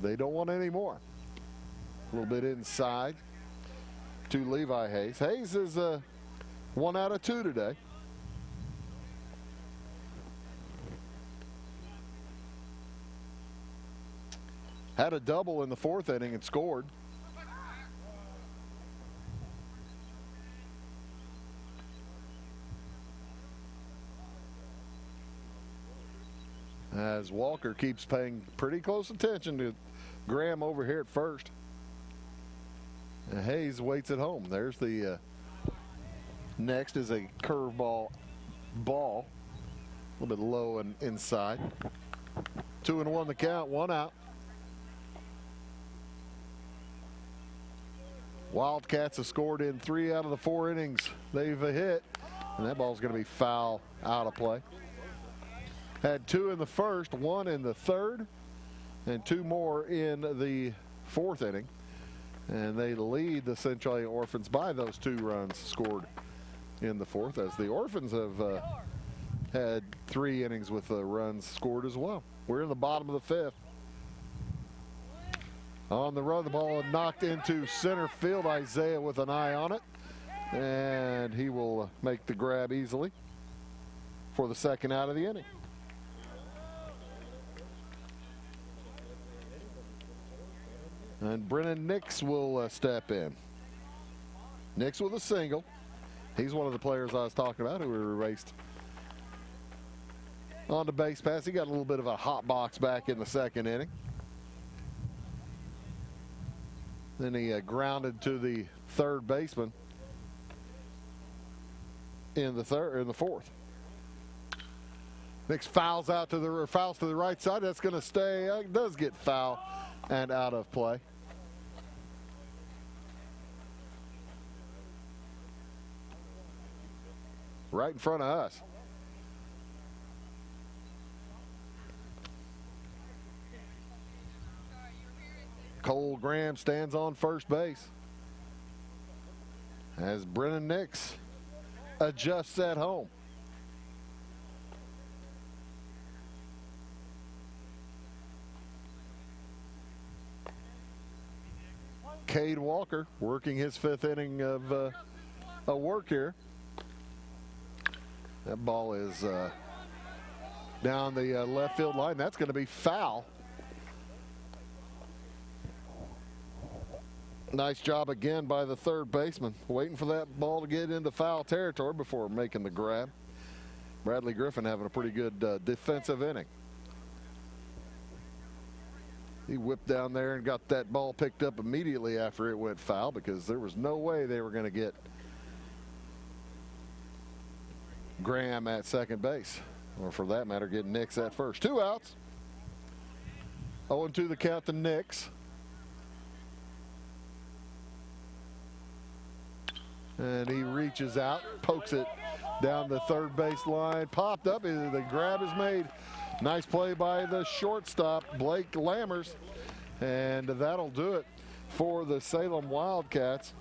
[SPEAKER 1] they don't want any more. A little bit inside to Levi Hayes. Hayes is 1 out of 2 today. Had a double in the 4th inning and scored. As Walker keeps paying pretty close attention to Graham over here at first. And Hayes waits at home. There's the next is a curveball ball. A little bit low and inside. 2-1 the count, 1 out. Wildcats have scored in 3 out of the 4 innings they've hit. And that ball's going to be foul out of play. Had 2 in the first, 1 in the 3rd, and 2 more in the 4th inning. And they lead the Centralia Orphans by those 2 runs scored in the 4th, as the Orphans have had 3 innings with runs scored as well. We're in the bottom of the 5th. On the run, the ball knocked into center field. Isaiah with an eye on it. And he will make the grab easily for the second out of the inning. And Brennan Nix will step in. Nix with a single. He's one of the players I was talking about who were erased on the base pass. He got a little bit of a hot box back in the second inning. Then he grounded to the third baseman in the fourth. Nix fouls to the right side. That's going to stay. Does get foul and out of play. Right in front of us. Cole Graham stands on first base as Brennan Nix adjusts at home. Cade Walker working his 5th inning of work here. That ball is down the left field line. That's going to be foul. Nice job again by the third baseman, waiting for that ball to get into foul territory before making the grab. Bradley Griffin having a pretty good defensive inning. He whipped down there and got that ball picked up immediately after it went foul because there was no way they were going to get Graham at second base, or for that matter, get Nix at first. 2 outs. 0-2 the count to Nix. And he reaches out, pokes it down the third base line, popped up. The grab is made. Nice play by the shortstop, Blake Lammers. And that'll do it for the Salem Wildcats.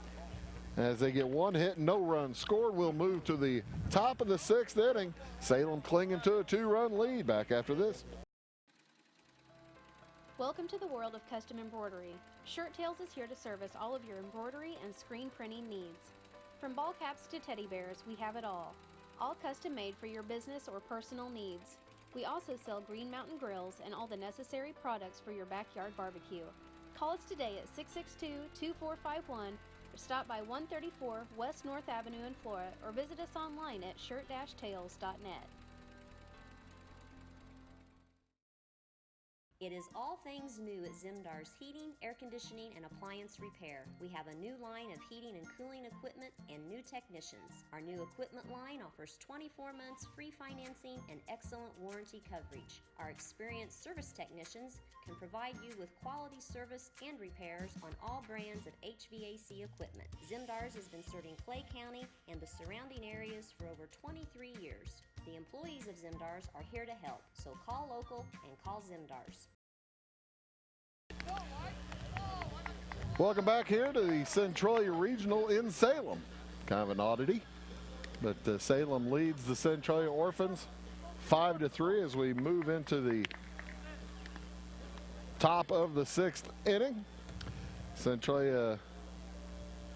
[SPEAKER 1] As they get 1 hit, no runs scored, we'll move to the top of the 6th inning. Salem clinging to a 2-run lead. Back after this.
[SPEAKER 7] Welcome to the world of custom embroidery. Shirt Tales is here to service all of your embroidery and screen printing needs. From ball caps to teddy bears, we have it all. All custom made for your business or personal needs. We also sell Green Mountain grills and all the necessary products for your backyard barbecue. Call us today at 662-2451 or stop by 134 West North Avenue in Flora or visit us online at shirt-tales.net.
[SPEAKER 2] It is all things new at Zimdar's Heating, Air Conditioning, and Appliance Repair. We have a new line of heating and cooling equipment and new technicians. Our new equipment line offers 24 months free financing and excellent warranty coverage. Our experienced service technicians can provide you with quality service and repairs on all brands of HVAC equipment. Zimdar's has been serving Clay County and the surrounding areas for over 23 years. The employees of Zimdar's are here to help, so call local and call Zimdar's.
[SPEAKER 1] Welcome back here to the Centralia Regional in Salem. Kind of an oddity, but Salem leads the Centralia Orphans 5-3 as we move into the top of the 6th inning. Centralia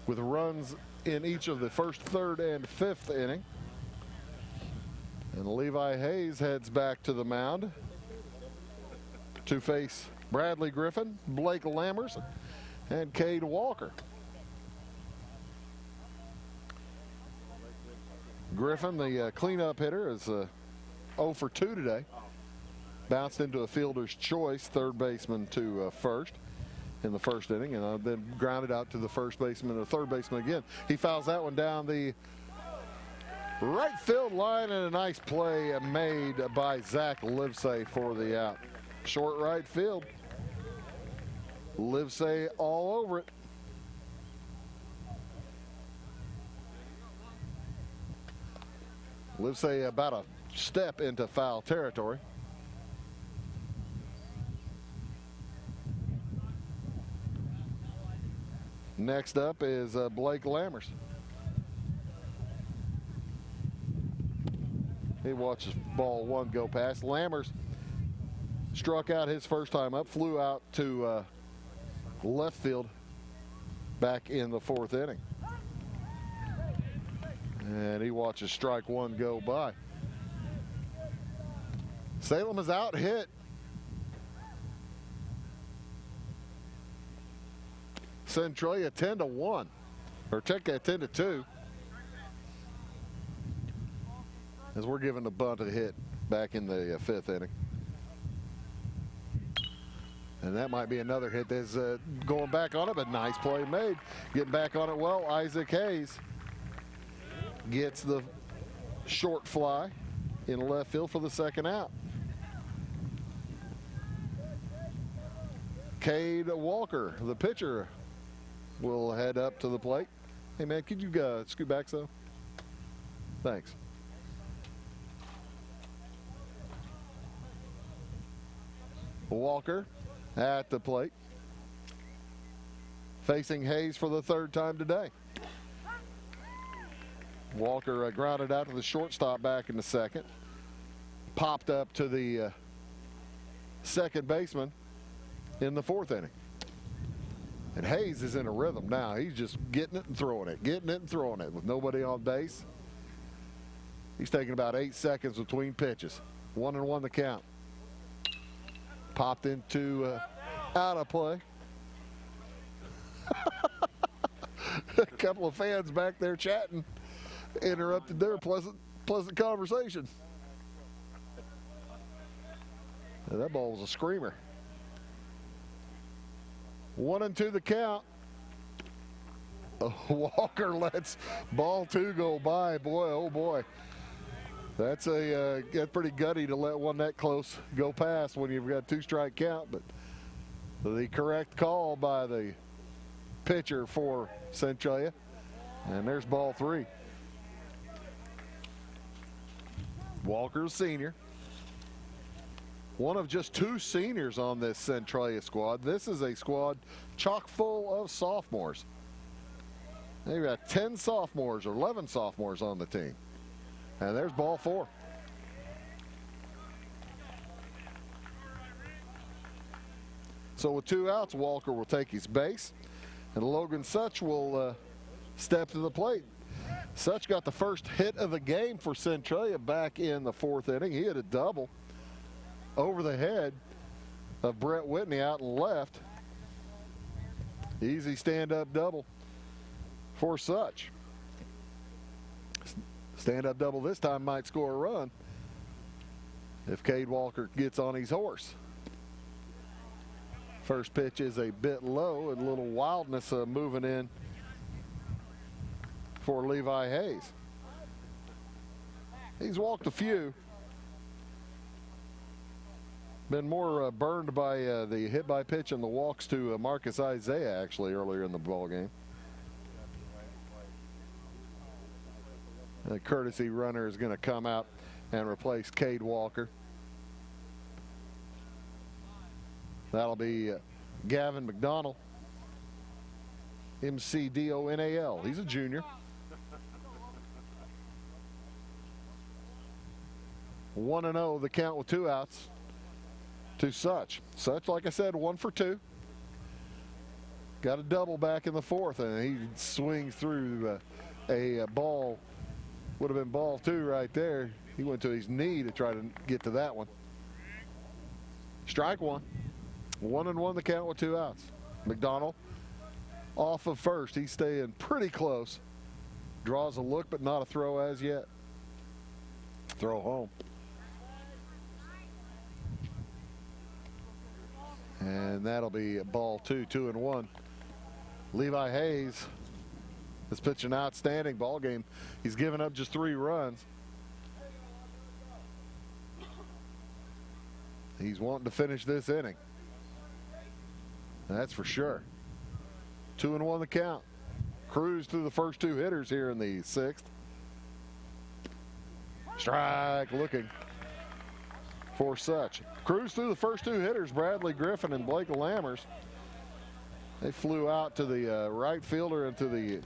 [SPEAKER 1] with runs in each of the 1st, 3rd, and 5th inning. And Levi Hayes heads back to the mound to face Bradley Griffin, Blake Lammers, and Cade Walker. Griffin, the cleanup hitter, is 0 for 2 today. Bounced into a fielder's choice, third baseman to first in the 1st inning, and then grounded out to the first baseman and third baseman again. He fouls that one down the right field line, and a nice play made by Zach Livesay for the out. Short right field. Livesay all over it. Livesay about a step into foul territory. Next up is Blake Lammers. He watches ball one go past. Lammers struck out his first time up, flew out to left field back in the fourth inning. And he watches strike one go by. Salem is out hit. Centralia 10-1, or 10-2. As we're giving the bunt a hit back in the fifth inning. And that might be another hit that's going back on it, but nice play made. Getting back on it well, Isaac Hayes gets the short fly in left field for the second out. Cade Walker, the pitcher, will head up to the plate. Hey, man, could you scoot back some? Thanks. Walker at the plate, facing Hayes for the third time today. Walker grounded out to the shortstop back in the second. Popped up to the second baseman in the fourth inning. And Hayes is in a rhythm now. He's just getting it and throwing it, getting it and throwing it with nobody on base. He's taking about 8 seconds between pitches. 1-1 the count. Popped into out of play. A couple of fans back there chatting interrupted their pleasant conversation. And that ball was a screamer. 1-2 the count. Walker lets ball two go by. Boy, oh boy. That's pretty gutty to let one that close go past when you've got 2-strike count, but the correct call by the pitcher for Centralia. And there's ball three. Walker's senior. One of just 2 seniors on this Centralia squad. This is a squad chock full of sophomores. They've got 10 sophomores or 11 sophomores on the team. And there's ball 4. So with 2 outs, Walker will take his base, and Logan Such will step to the plate. Such got the first hit of the game for Centralia back in the fourth inning. He hit a double over the head of Brett Whitney out and left. Easy stand-up double for Such. Stand-up double this time might score a run if Cade Walker gets on his horse. First pitch is a bit low, and a little wildness moving in for Levi Hayes. He's walked a few. Been more burned by the hit by pitch and the walks to Marcus Isaiah actually earlier in the ball game. The courtesy runner is going to come out and replace Cade Walker. That'll be Gavin McDonald, McDonal. He's a junior. 1-0 the count with 2 outs to Such. Such, like I said, 1 for 2. Got a double back in the fourth, and he swings through a ball. Would have been ball 2 right there. He went to his knee to try to get to that one. Strike 1. 1-1 the count with 2 outs. McDonald off of first. He's staying pretty close. Draws a look, but not a throw as yet. Throw home. And that'll be ball 2, 2-1. Levi Hayes has pitched an outstanding ball game. He's given up just 3 runs. He's wanting to finish this inning. That's for sure. 2-1 the count. Cruise through the first 2 hitters here in the 6th. Strike looking for Such. Cruise through the first 2 hitters, Bradley Griffin and Blake Lammers. They flew out to the right fielder and to the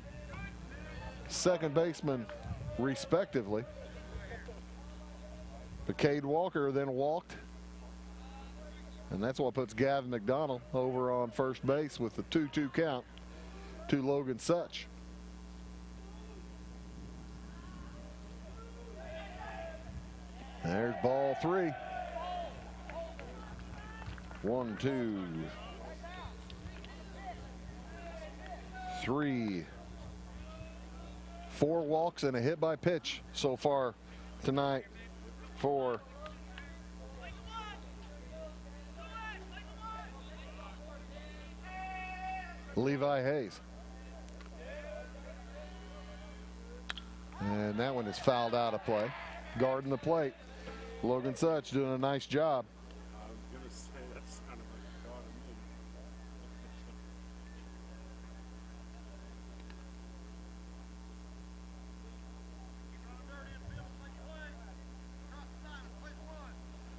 [SPEAKER 1] second baseman respectively. Cade Walker then walked. And that's what puts Gavin McDonald over on first base with the 2-2 count to Logan Such. There's ball 3. 1, 2, 3. 4 walks and a hit by pitch so far tonight for Levi Hayes. And that one is fouled out of play. Guarding the plate. Logan Such doing a nice job.
[SPEAKER 6] I was going to say that sounded like a God of me.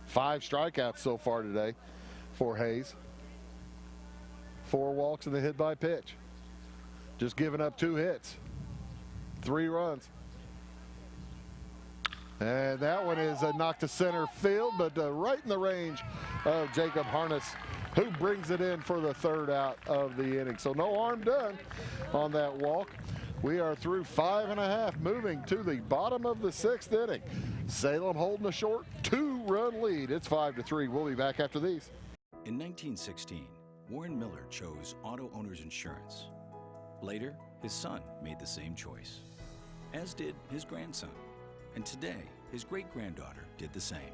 [SPEAKER 1] Five strikeouts so far today for Hayes. 4 walks and a hit by pitch. Just giving up 2 hits. 3 runs. And that one is knocked to center field, but right in the range of Jacob Harness, who brings it in for the 3rd out of the inning. So no harm done on that walk. We are through 5 1/2, moving to the bottom of the 6th inning. Salem holding a short 2-run lead. It's 5-3. We'll be back after these.
[SPEAKER 22] In 1916, Warren Miller chose Auto Owners Insurance. Later, his son made the same choice, as did his grandson. And today, his great-granddaughter did the same.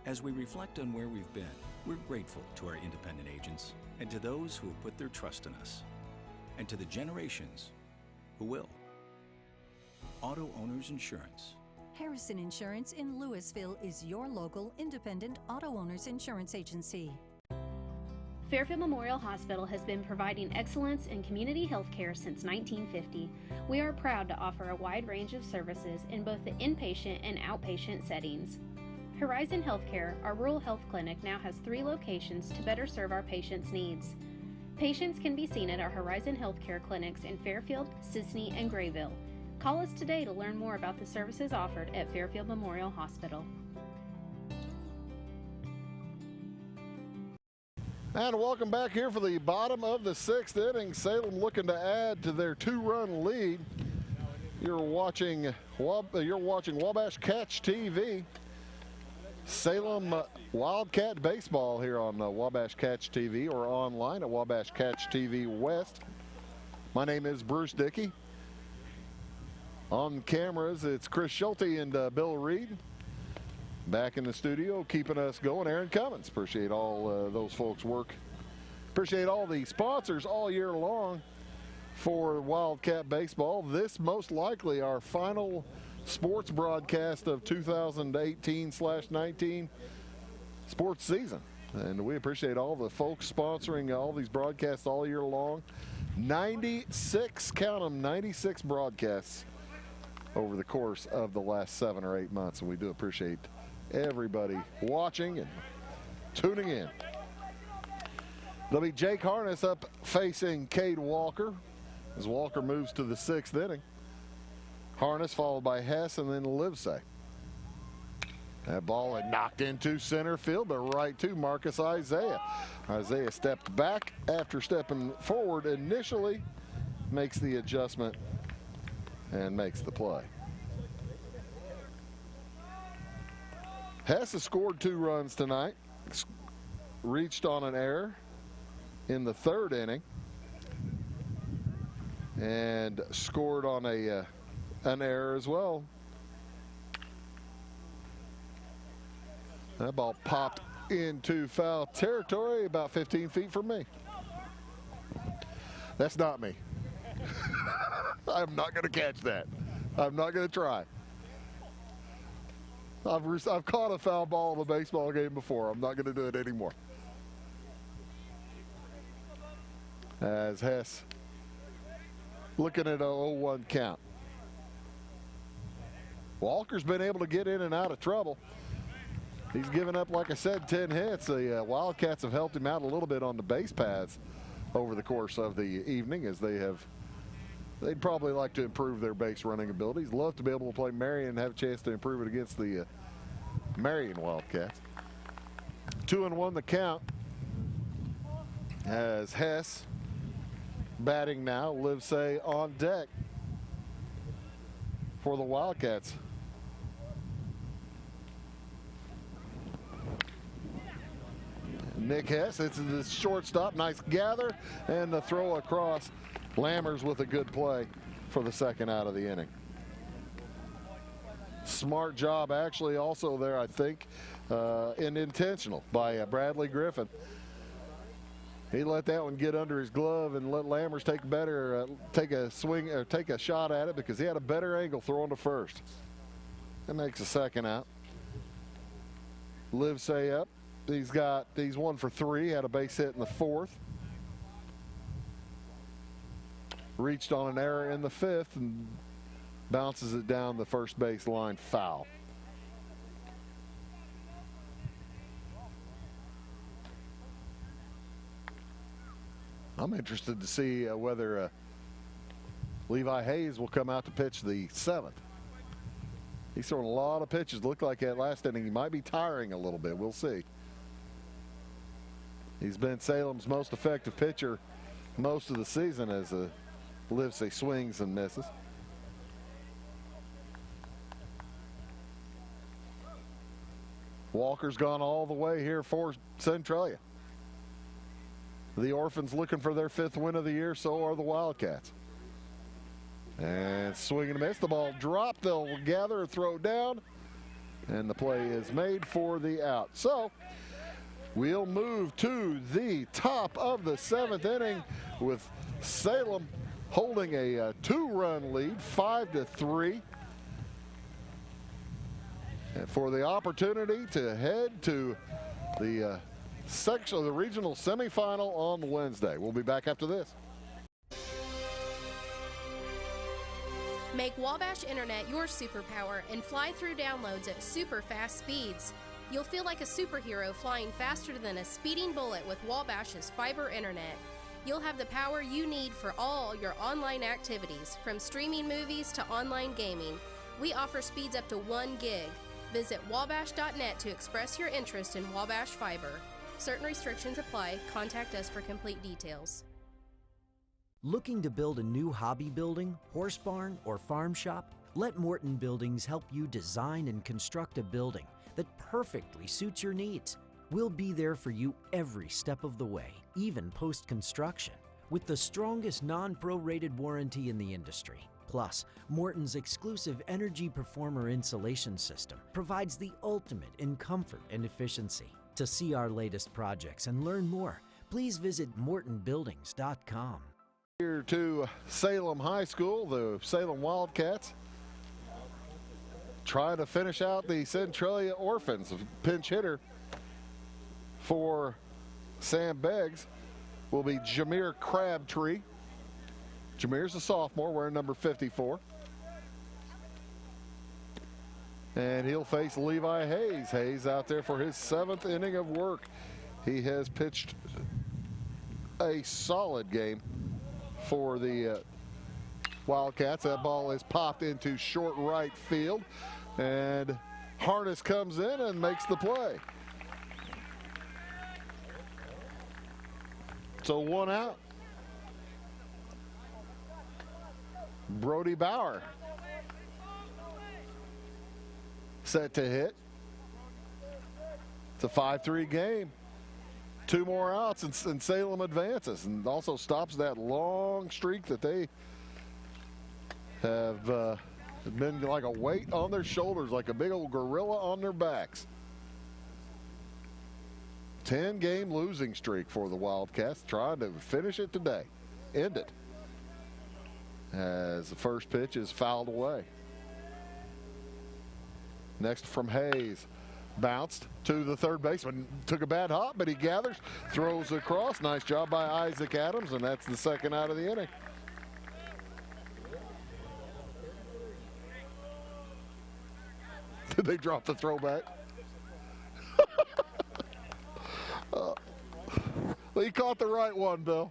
[SPEAKER 22] As we reflect on where we've been, we're grateful to our independent agents and to those who have put their trust in us, and to the generations who will. Auto Owners Insurance.
[SPEAKER 23] Harrison Insurance in Louisville is your local independent auto owners insurance agency.
[SPEAKER 7] Fairfield Memorial Hospital has been providing excellence in community health care since 1950. We are proud to offer a wide range of services in both the inpatient and outpatient settings. Horizon Healthcare, our rural health clinic, now has 3 locations to better serve our patients' needs. Patients can be seen at our Horizon Healthcare clinics in Fairfield, Sisney, and Grayville. Call us today to learn more about the services offered at Fairfield Memorial Hospital.
[SPEAKER 1] And welcome back here for the bottom of the 6th inning. Salem looking to add to their 2-run lead. You're watching Wabash Catch TV. Salem Wildcat Baseball here on Wabash Catch TV or online at Wabash Catch TV West. My name is Bruce Dickey. On cameras, it's Chris Schulte and Bill Reed. Back in the studio, keeping us going, Aaron Cummins. Appreciate all those folks' work. Appreciate all the sponsors all year long for Wildcat Baseball. This most likely our final sports broadcast of 2018/19 sports season. And we appreciate all the folks sponsoring all these broadcasts all year long. 96, count them, 96 broadcasts over the course of the last 7 or 8 months. And we do appreciate everybody watching and tuning in. There'll be Jake Harness up facing Cade Walker as Walker moves to the 6th inning. Harness followed by Hess and then Livesay. That ball had knocked into center field, but right to Marcus Isaiah. Isaiah stepped back after stepping forward initially, makes the adjustment and makes the play. Hess has scored 2 runs tonight. Reached on an error in the 3rd inning and scored on an error as well. That ball popped into foul territory about 15 feet from me. That's not me. I'm not going to catch that. I'm not going to try. I've caught a foul ball in a baseball game before. I'm not going to do it anymore. As Hess looking at a 0-1 count. Walker's been able to get in and out of trouble. He's given up, like I said, 10 hits. The Wildcats have helped him out a little bit on the base paths over the course of the evening, as they'd probably like to improve their base running abilities. Love to be able to play Marion and have a chance to improve it against the Marion Wildcats. 2-1 the count as Hess batting now. Livesay on deck for the Wildcats. Nick Hess, it's the shortstop, nice gather, and the throw across. Lammers with a good play for the second out of the inning. Smart job actually also there, I think, and intentional by Bradley Griffin. He let that one get under his glove and let Lammers take a swing or take a shot at it because he had a better angle throwing to first. That makes a second out. Livesay up. He's 1 for 3, had a base hit in the 4th. Reached on an error in the 5th and bounces it down the first base line foul. I'm interested to see whether Levi Hayes will come out to pitch the 7th. He's throwing a lot of pitches. Looked like that last inning he might be tiring a little bit. We'll see. He's been Salem's most effective pitcher most of the season as Livesay swings and misses. Walker's gone all the way here for Centralia. The Orphans looking for their 5th win of the year, so are the Wildcats. And swing and a miss. The ball dropped. They'll gather, throw down, and the play is made for the out. So we'll move to the top of the 7th inning with Salem holding a 2-run lead, 5-3. And for the opportunity to head to the section of the regional semifinal on Wednesday. We'll be back after this.
[SPEAKER 11] Make Wabash Internet your superpower and fly through downloads at super fast speeds. You'll feel like a superhero flying faster than a speeding bullet with Wabash's fiber internet. You'll have the power you need for all your online activities, from streaming movies to online gaming. We offer speeds up to 1 gig. Visit wabash.net to express your interest in Wabash Fiber. Certain restrictions apply. Contact us for complete details.
[SPEAKER 9] Looking to build a new hobby building, horse barn, or farm shop? Let Morton Buildings help you design and construct a building that perfectly suits your needs. We'll be there for you every step of the way, even post-construction, with the strongest non-prorated warranty in the industry. Plus, Morton's exclusive Energy Performer insulation system provides the ultimate in comfort and efficiency. To see our latest projects and learn more, please visit mortonbuildings.com.
[SPEAKER 1] Here to Salem High School, the Salem Wildcats trying to finish out the Centralia Orphans. Pinch hitter for Sam Beggs will be Jameer Crabtree. Jameer's a sophomore wearing number 54. And he'll face Levi Hayes. Hayes out there for his 7th inning of work. He has pitched a solid game for the Wildcats. That ball is popped into short right field, and Harness comes in and makes the play. So 1 out. Brody Bauer set to hit. It's a 5-3 game. 2 more outs and Salem advances, and also stops that long streak that they have been like a weight on their shoulders, like a big old gorilla on their backs. 10-game losing streak for the Wildcats, trying to finish it today, end it, as the first pitch is fouled away. Next from Hayes. Bounced to the third baseman, took a bad hop, but he gathers, throws across. Nice job by Isaac Adams, and that's the 2nd out of the inning. Did they drop the throwback? He caught the right one, Bill.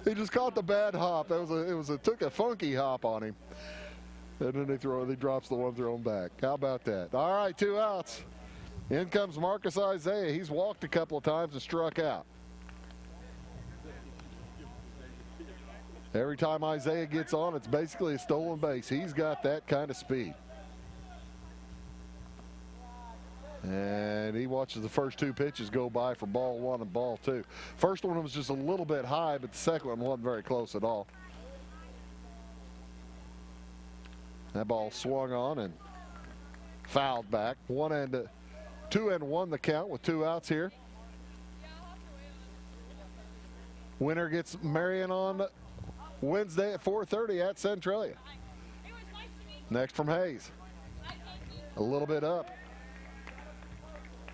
[SPEAKER 1] He just caught the bad hop. It took a funky hop on him. And then he drops the one thrown back. How about that? All right, 2 outs. In comes Marcus Isaiah. He's walked a couple of times and struck out. Every time Isaiah gets on, it's basically a stolen base. He's got that kind of speed. And he watches the first 2 pitches go by for ball 1 and ball 2. First one was just a little bit high, but the second one wasn't very close at all. That ball swung on and fouled back. 2-1 the count with 2 outs here. Winner gets Marion on Wednesday at 4:30 at Centralia. Next from Hayes. A little bit up.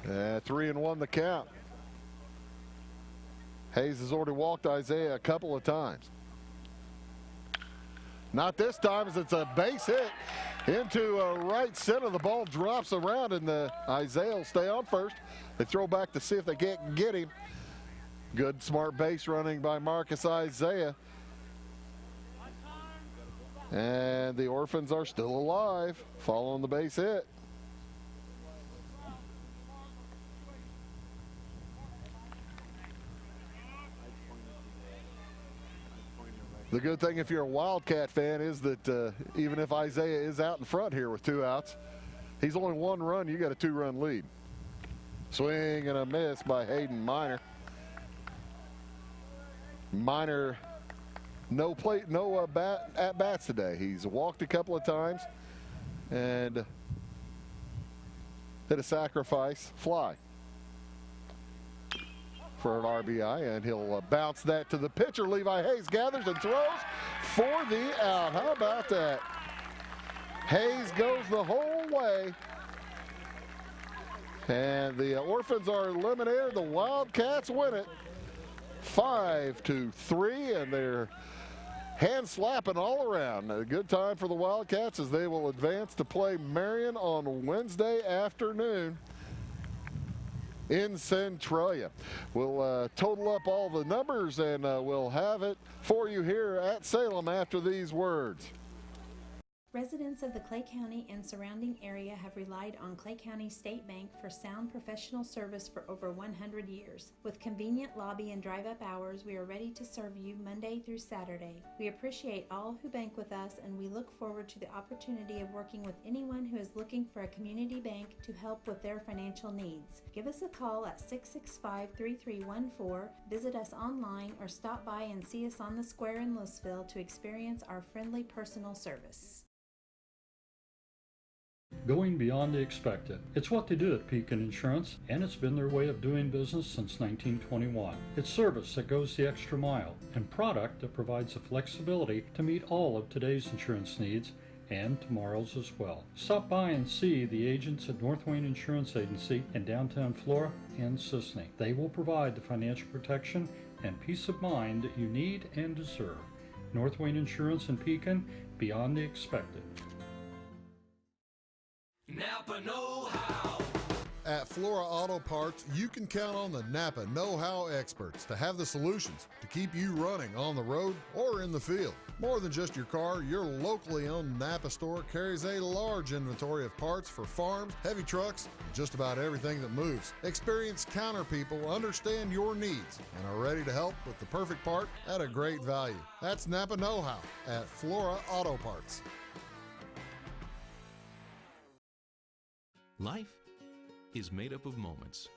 [SPEAKER 1] 3-1 the count. Hayes has already walked Isaiah a couple of times. Not this time, as it's a base hit into right center. The ball drops around, and Isaiah will stay on first. They throw back to see if they can't get him. Good, smart base running by Marcus Isaiah. And the Orphans are still alive, following the base hit. The good thing if you're a Wildcat fan is that even if Isaiah is out in front here with 2 outs, he's only 1 run. You got a 2-run lead. Swing and a miss by Hayden Miner. Miner, no at-bats today. He's walked a couple of times and hit a sacrifice fly for an RBI, and he'll bounce that to the pitcher. Levi Hayes gathers and throws for the out. How about that? Hayes goes the whole way, and the Orphans are eliminated. The Wildcats win it 5-3, and they're hand slapping all around. A good time for the Wildcats as they will advance to play Marion on Wednesday afternoon in Centralia. We'll total up all the numbers, and we'll have it for you here at Salem after these words.
[SPEAKER 10] Residents of the Clay County and surrounding area have relied on Clay County State Bank for sound professional service for over 100 years. With convenient lobby and drive-up hours, we are ready to serve you Monday through Saturday. We appreciate all who bank with us, and we look forward to the opportunity of working with anyone who is looking for a community bank to help with their financial needs. Give us a call at 665-3314, visit us online, or stop by and see us on the square in Louisville to experience our friendly personal service.
[SPEAKER 3] Going beyond the expected. It's what they do at Pekin Insurance, and it's been their way of doing business since 1921. It's service that goes the extra mile, and product that provides the flexibility to meet all of today's insurance needs and tomorrow's as well. Stop by and see the agents at North Wayne Insurance Agency in downtown Flora and Sisney. They will provide the financial protection and peace of mind that you need and deserve. North Wayne Insurance in Pekin, beyond the expected.
[SPEAKER 4] Napa know-how.
[SPEAKER 5] At Flora Auto Parts, you can count on the Napa know-how experts to have the solutions to keep you running on the road or in the field. More than just your car, your locally owned Napa store carries a large inventory of parts for farms, heavy trucks, and just about everything that moves. Experienced counter people understand your needs and are ready to help with the perfect part at a great value. That's Napa know-how at Flora Auto Parts.
[SPEAKER 12] Life is made up of moments.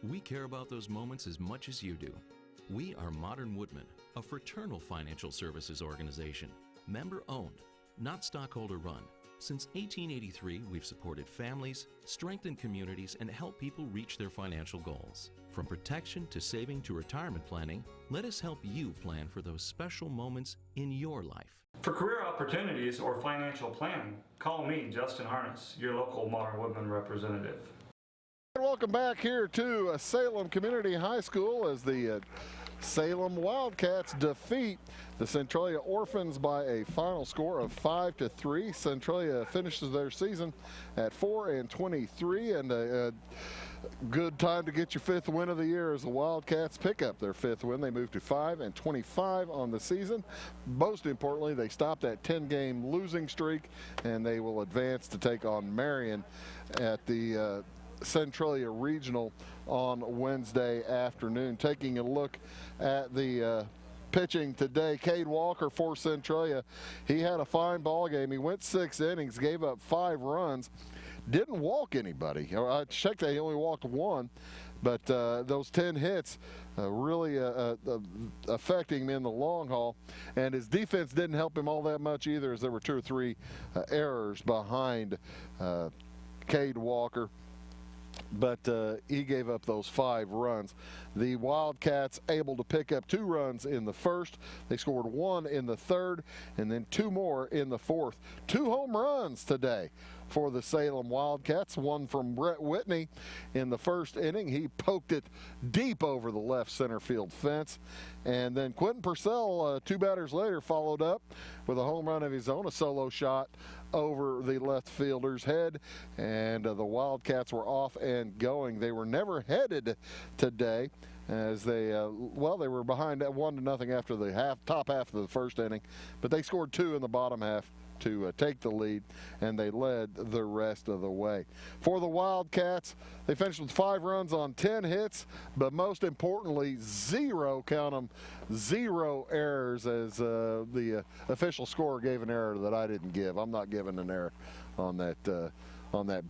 [SPEAKER 12] We care about those moments as much as you do. We are Modern Woodmen, a fraternal financial services organization, member-owned, not stockholder-run. Since 1883, we've supported families, strengthened communities, and helped people reach their financial goals. From protection to saving to retirement planning, let us help you plan for those special moments in your life.
[SPEAKER 3] For career opportunities or financial planning, call me, Justin Harness, your local Modern Woodmen representative.
[SPEAKER 1] Welcome back here to Salem Community High School as the Salem Wildcats defeat the Centralia Orphans by a final score of 5-3. Centralia finishes their season at 4-23, and a good time to get your 5th win of the year as the Wildcats pick up their 5th win. They move to 5-25 on the season. Most importantly, they stop that 10-game losing streak, and they will advance to take on Marion at the Centralia Regional on Wednesday afternoon. Taking a look at the pitching today, Cade Walker for Centralia. He had a fine ball game. He went 6 innings, gave up 5 runs, didn't walk anybody. I checked that he only walked 1, but those 10 hits really affecting him in the long haul. And his defense didn't help him all that much either, as there were 2 or 3 errors behind Cade Walker. But he gave up those 5 runs. The Wildcats able to pick up 2 runs in the first. They scored 1 in the third, and then 2 more in the fourth. 2 home runs today for the Salem Wildcats. One from Brett Whitney in the first inning. He poked it deep over the left center field fence. And then Quentin Purcell, 2 batters later, followed up with a home run of his own, a solo shot over the left fielder's head, and the Wildcats were off and going. They were never headed today, as they they were behind at 1-0 after the top half of the first inning, but they scored 2 in the bottom half to take the lead, and they led the rest of the way. For the Wildcats, they finished with 5 runs on 10 hits, but most importantly, 0, count them, 0 errors, as the official scorer gave an error that I didn't give. I'm not giving an error on that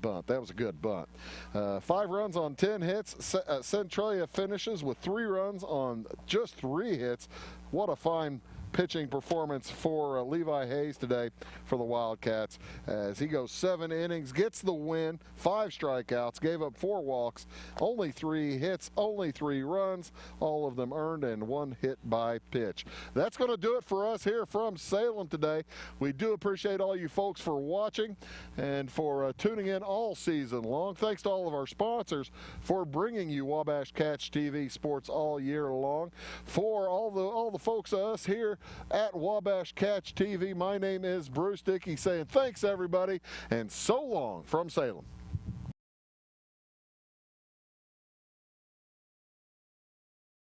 [SPEAKER 1] bunt. That was a good bunt. 5 runs on 10 hits. Centralia finishes with 3 runs on just 3 hits. What a fine pitching performance for Levi Hayes today for the Wildcats, as he goes 7 innings, gets the win, 5 strikeouts, gave up 4 walks, only 3 hits, only 3 runs, all of them earned, and 1 hit by pitch. That's going to do it for us here from Salem today. We do appreciate all you folks for watching and for tuning in all season long. Thanks to all of our sponsors for bringing you Wabash Catch TV sports all year long. For all the folks of us here at Wabash Catch TV, my name is Bruce Dickey, saying thanks everybody, and so long from Salem.